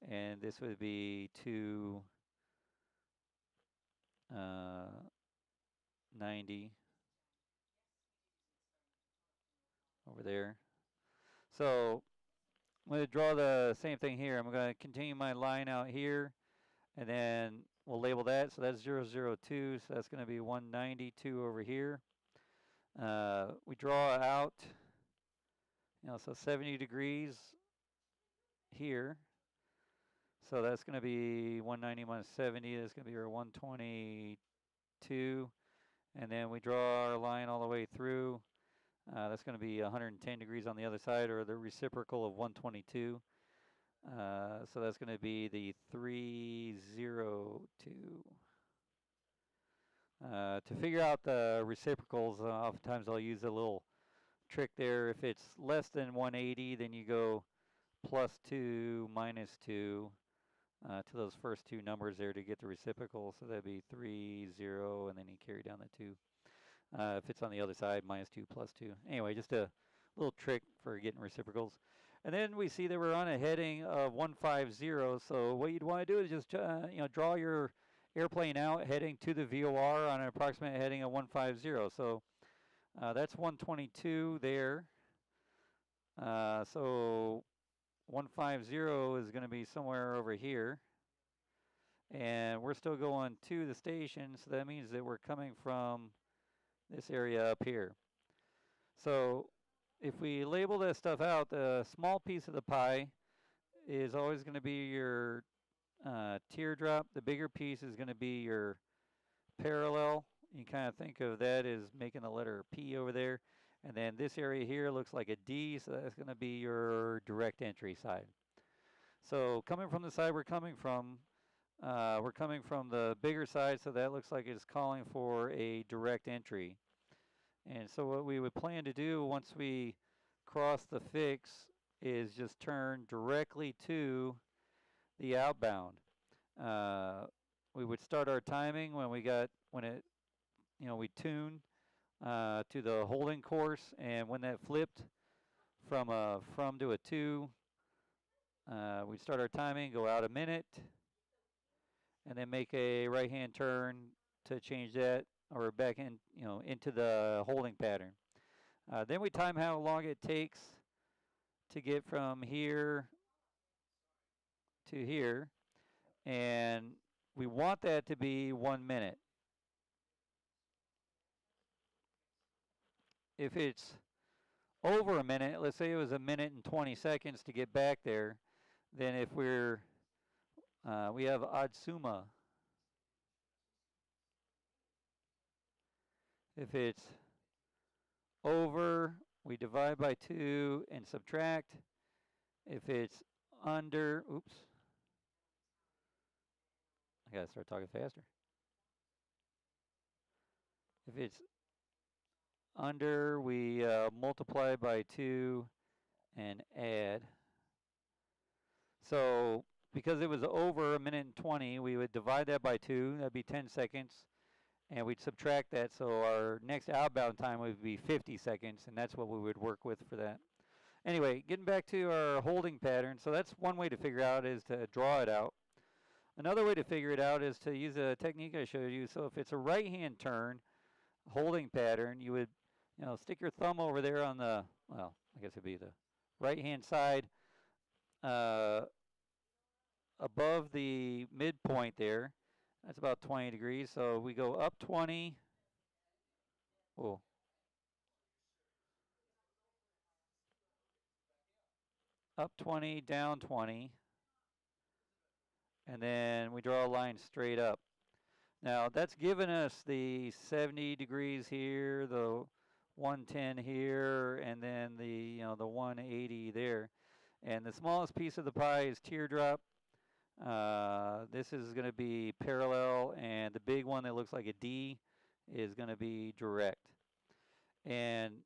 and this would be 290 over there. So I'm going to draw the same thing here. I'm going to continue my line out here, and then we'll label that. So that's 002, so that's going to be 192 over here. We draw out, so 70 degrees here. So that's going to be 190 minus 70. That's going to be our 122. And then we draw our line all the way through. That's going to be 110 degrees on the other side, or the reciprocal of 122. So that's going to be the 302. To figure out the reciprocals, oftentimes I'll use a little trick there. If it's less than 180, then you go +2, -2 to those first two numbers there to get the reciprocal. So that'd be 30, and then you carry down the 2. If it's on the other side, -2, +2. Anyway, just a little trick for getting reciprocals. And then we see that we're on a heading of 150. So what you'd want to do is just draw your airplane out heading to the VOR on an approximate heading of 150. So that's 122 there. So 150 is going to be somewhere over here. And we're still going to the station, so that means that we're coming from this area up here. So if we label this stuff out, the small piece of the pie is always going to be your teardrop. The bigger piece is going to be your parallel. You kind of think of that as making the letter P over there. And then this area here looks like a D, so that's going to be your direct entry side. So coming from the side we're coming from the bigger side, so that looks like it's calling for a direct entry. And so what we would plan to do once we cross the fix is just turn directly to the outbound. We would start our timing when we tuned to the holding course, and when that flipped from a from to a to, we'd start our timing, go out a minute, and then make a right-hand turn to change that, or back in, into the holding pattern. Then we time how long it takes to get from here to here, and we want that to be 1 minute. If it's over a minute, let's say it was 1 minute and 20 seconds to get back there, then if we have Adsuma. If it's over, we divide by 2 and subtract. If it's under, oops, I gotta start talking faster. If it's under, we multiply by 2 and add. So because it was over 1 minute and 20, we would divide that by 2, that'd be 10 seconds. And we'd subtract that, so our next outbound time would be 50 seconds, and that's what we would work with for that. Anyway, getting back to our holding pattern, so that's one way to figure out is to draw it out. Another way to figure it out is to use a technique I showed you. So if it's a right-hand turn holding pattern, you would stick your thumb over there on the, well, I guess it'd be the right-hand side above the midpoint there. That's about 20 degrees. So we go up 20. Oh. Up 20, down 20. And then we draw a line straight up. Now that's given us the 70 degrees here, the 110 here, and then the the 180 there. And the smallest piece of the pie is teardrop. This is going to be parallel, and the big one that looks like a D is going to be direct. And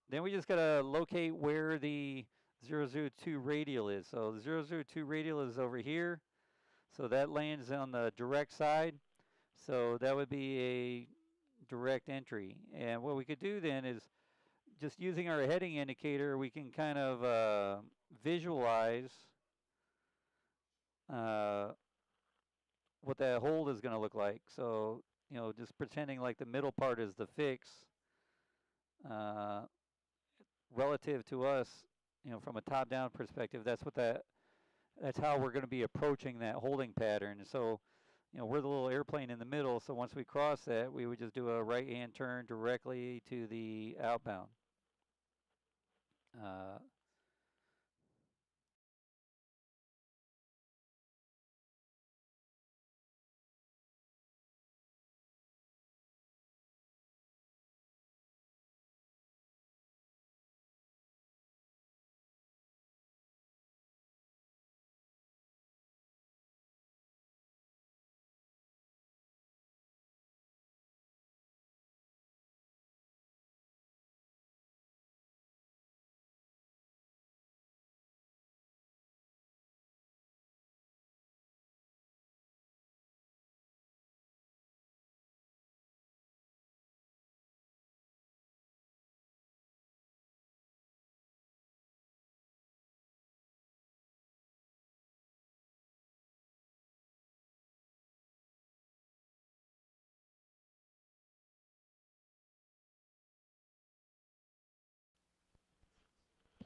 then we just got to locate where the 002 radial is. So the 002 radial is over here. So that lands on the direct side. So that would be a direct entry. And what we could do then is just using our heading indicator, we can kind of visualize what that hold is going to look like. So, just pretending like the middle part is the fix relative to us, from a top-down perspective, that's how we're going to be approaching that holding pattern. So, we're the little airplane in the middle, so once we cross that, we would just do a right-hand turn directly to the outbound.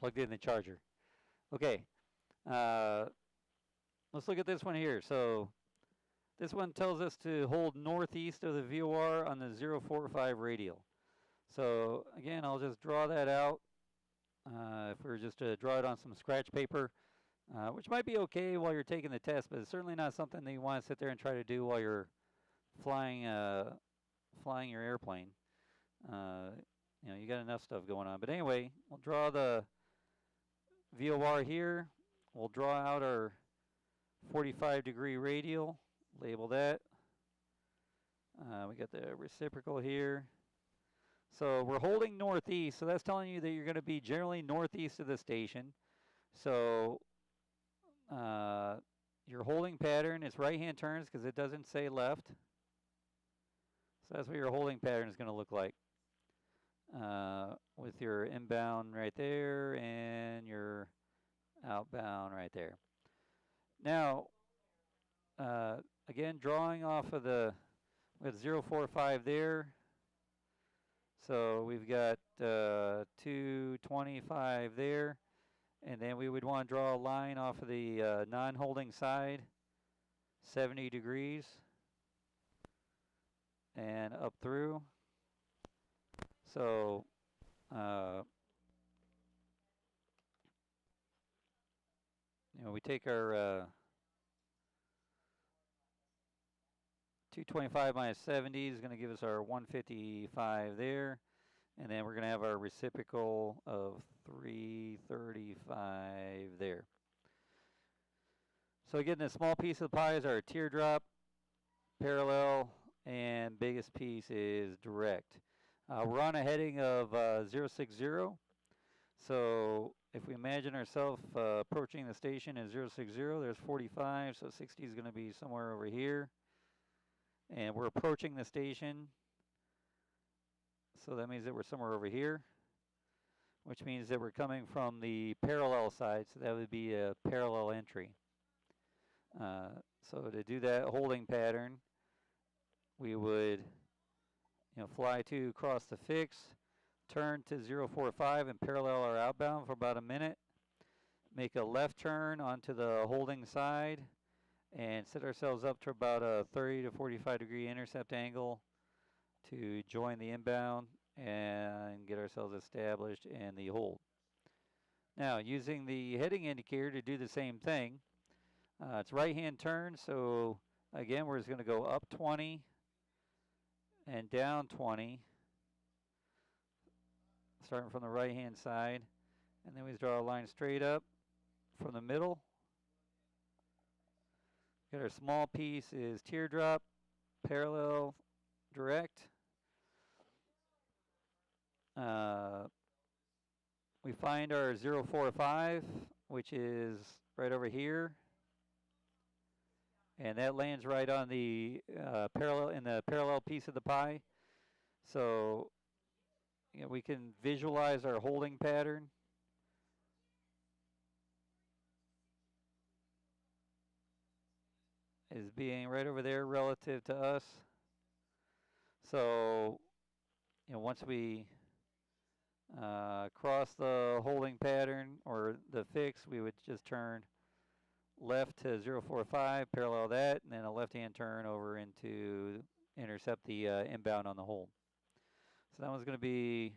plugged in the charger. Okay, uh, let's look at this one here. So this one tells us to hold northeast of the VOR on the 045 radial. So again, I'll just draw that out. If we were just to draw it on some scratch paper, which might be okay while you're taking the test, but it's certainly not something that you want to sit there and try to do while you're flying your airplane. You got enough stuff going on. But anyway, we'll draw the VOR here. We'll draw out our 45-degree radial, label that. We got the reciprocal here. So we're holding northeast, so that's telling you that you're going to be generally northeast of the station. So your holding pattern is right-hand turns because it doesn't say left. So that's what your holding pattern is going to look like. With your inbound right there and your outbound right there. Now, again, drawing off of we have 045 there. So we've got 225 there. And then we would want to draw a line off of the non-holding side, 70 degrees, and up through. So we take our 225 minus 70 is going to give us our 155 there. And then we're going to have our reciprocal of 335 there. So again, the small piece of the pie is our teardrop, parallel, and biggest piece is direct. We're on a heading of 060. So if we imagine ourselves approaching the station at 060, there's 45, so 60 is going to be somewhere over here. And we're approaching the station, so that means that we're somewhere over here, which means that we're coming from the parallel side, so that would be a parallel entry. So to do that holding pattern, we would fly to cross the fix, turn to 045 and parallel our outbound for about a minute, make a left turn onto the holding side, and set ourselves up to about a 30 to 45 degree intercept angle to join the inbound and get ourselves established in the hold. Now, using the heading indicator to do the same thing, it's right-hand turn, so again, we're just going to go up 20 and down 20, starting from the right-hand side, and then we draw a line straight up from the middle. Got our small piece is teardrop, parallel, direct. We find our 045, which is right over here, and that lands right on the parallel piece of the pie. So we can visualize our holding pattern. Is being right over there relative to us. So once we cross the holding pattern or the fix, we would just turn left to 045, parallel that, and then a left-hand turn over into intercept the inbound on the hold. So that one's going to be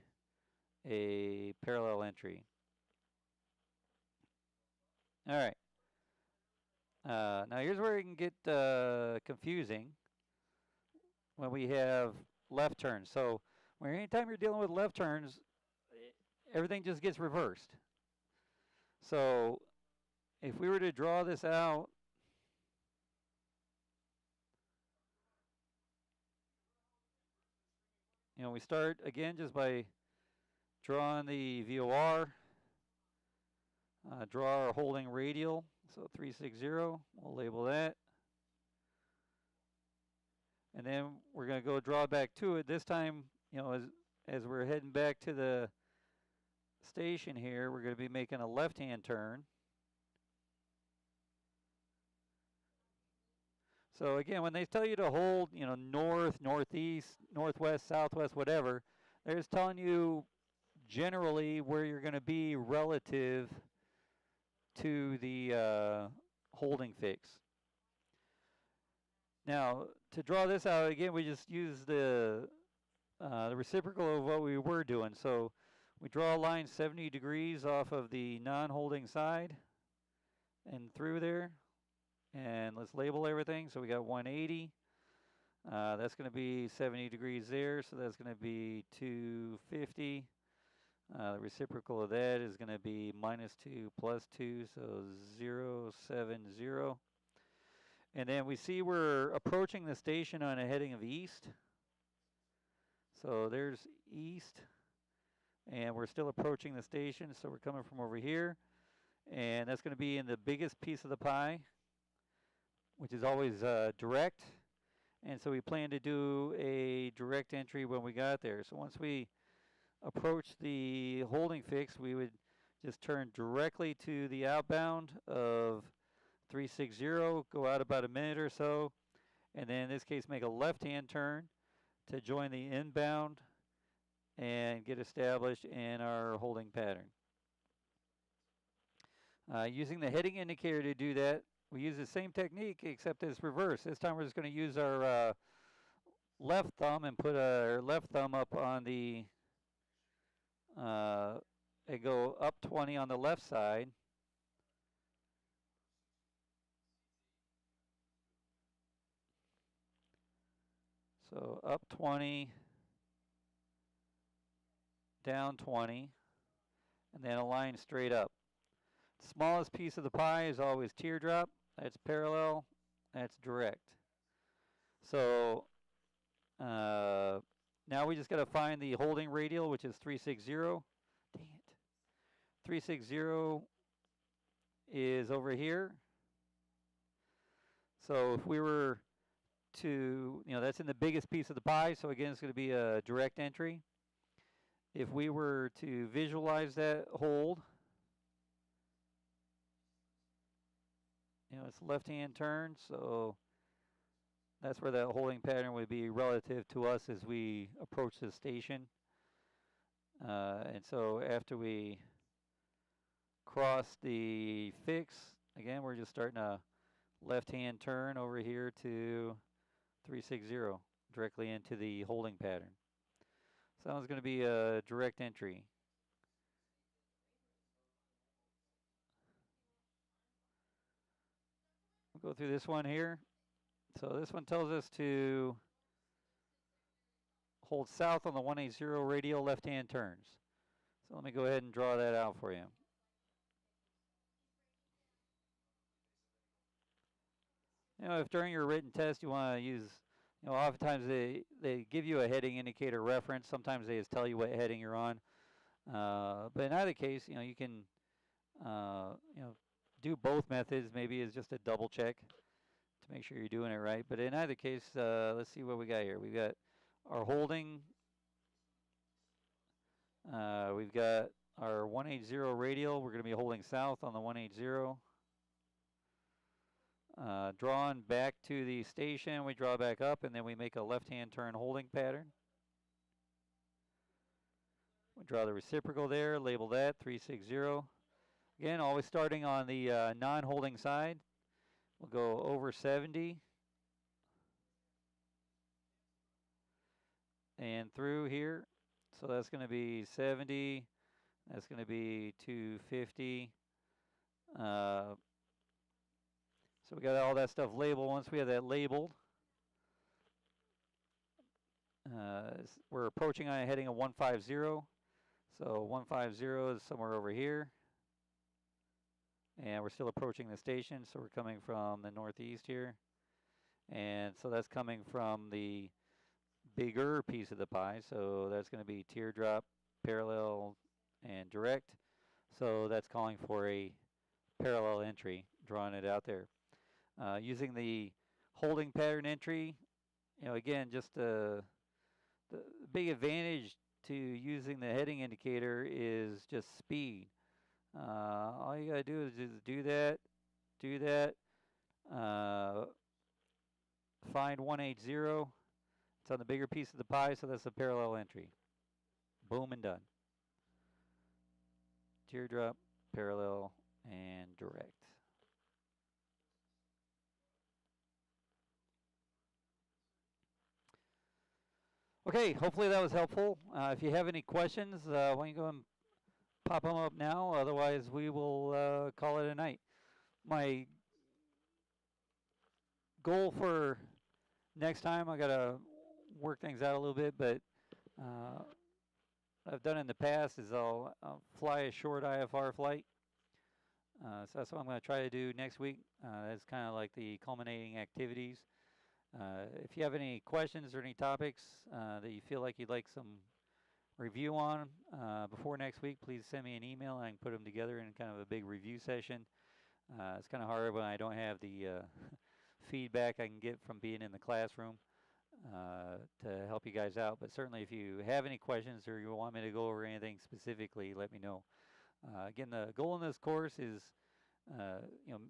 a parallel entry. All right. Now here's where it can get confusing when we have left turns. So anytime you're dealing with left turns, everything just gets reversed. So if we were to draw this out, we start again just by drawing the VOR, draw our holding radial, so 360, we'll label that. And then we're going to go draw back to it. This time, as we're heading back to the station here, we're going to be making a left-hand turn. So again, when they tell you to hold, north, northeast, northwest, southwest, whatever, they're just telling you generally where you're going to be relative to the holding fix. Now, to draw this out, again, we just use the reciprocal of what we were doing. So we draw a line 70 degrees off of the non-holding side and through there. And let's label everything. So we got 180. That's going to be 70 degrees there, so that's going to be 250. The reciprocal of that is going to be -2 +2, so 070. And then we see we're approaching the station on a heading of east. So there's east, and we're still approaching the station, so we're coming from over here. And that's going to be in the biggest piece of the pie, which is always direct. And so we plan to do a direct entry when we got there. So once we approach the holding fix, we would just turn directly to the outbound of 360, go out about a minute or so, and then in this case make a left-hand turn to join the inbound and get established in our holding pattern. Using the heading indicator to do that, we use the same technique except it's reverse. This time we're just going to use our left thumb and put our left thumb up on the, and go up 20 on the left side. So up 20, down 20, and then a line straight up. The smallest piece of the pie is always teardrop. That's parallel. That's direct. So now we just got to find the holding radial, which is 360. Dang it. 360 is over here. So if we were to, that's in the biggest piece of the pie. So again, it's going to be a direct entry. If we were to visualize that hold, it's left-hand turn, so that's where that holding pattern would be relative to us as we approach the station. And so after we cross the fix, again, we're just starting a left-hand turn over here to 360, directly into the holding pattern. So that one's going to be a direct entry. We'll go through this one here. So this one tells us to hold south on the 180 radial left-hand turns. So let me go ahead and draw that out for you. If during your written test you want to use, oftentimes they give you a heading indicator reference. Sometimes they just tell you what heading you're on. But in either case, you can, do both methods. Maybe it's just a double check to make sure you're doing it right. But in either case, let's see what we got here. We've got our holding. We've got our 180 radial. We're going to be holding south on the 180. Drawn back to the station, we draw back up, and then we make a left-hand turn holding pattern. We draw the reciprocal there, label that 360. Again, always starting on the non-holding side. We'll go over 70 and through here. So that's going to be 70. That's going to be 250. So we got all that stuff labeled. Once we have that labeled, we're approaching on a heading of 150. So 150 is somewhere over here. And we're still approaching the station, so we're coming from the northeast here. And so that's coming from the bigger piece of the pie. So that's going to be teardrop, parallel, and direct. So that's calling for a parallel entry, drawing it out there. Using the holding pattern entry, again, just the big advantage to using the heading indicator is just speed. All you gotta do is just do that, find 180. It's on the bigger piece of the pie, so that's a parallel entry. Boom and done. teardrop, parallel, and direct. Okay, hopefully that was helpful. If you have any questions, why don't you go and pop them up now? Otherwise, we will call it a night. My goal for next time, I got to work things out a little bit, but uh, what I've done in the past is I'll fly a short IFR flight. So that's what I'm going to try to do next week. That's kind of like the culminating activities. If you have any questions or any topics that you feel like you'd like some review on before next week, please send me an email and I can put them together in kind of a big review session. It's kind of hard when I don't have the feedback I can get from being in the classroom to help you guys out. But certainly if you have any questions or you want me to go over anything specifically, let me know. Again, the goal in this course is, you know,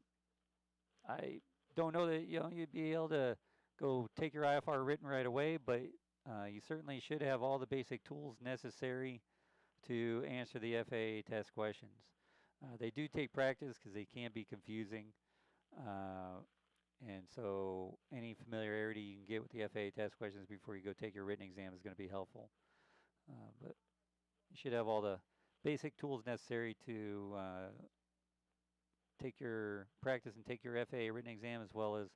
I don't know that you'd be able to go take your IFR written right away, but you certainly should have all the basic tools necessary to answer the FAA test questions. They do take practice because they can be confusing, and so any familiarity you can get with the FAA test questions before you go take your written exam is going to be helpful. But you should have all the basic tools necessary to take your practice and take your FAA written exam as well as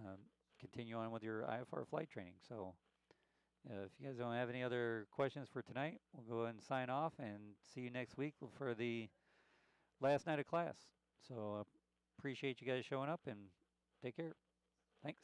um, continue on with your IFR flight training. So if you guys don't have any other questions for tonight, we'll go ahead and sign off and see you next week for the last night of class. So appreciate you guys showing up and take care. Thanks.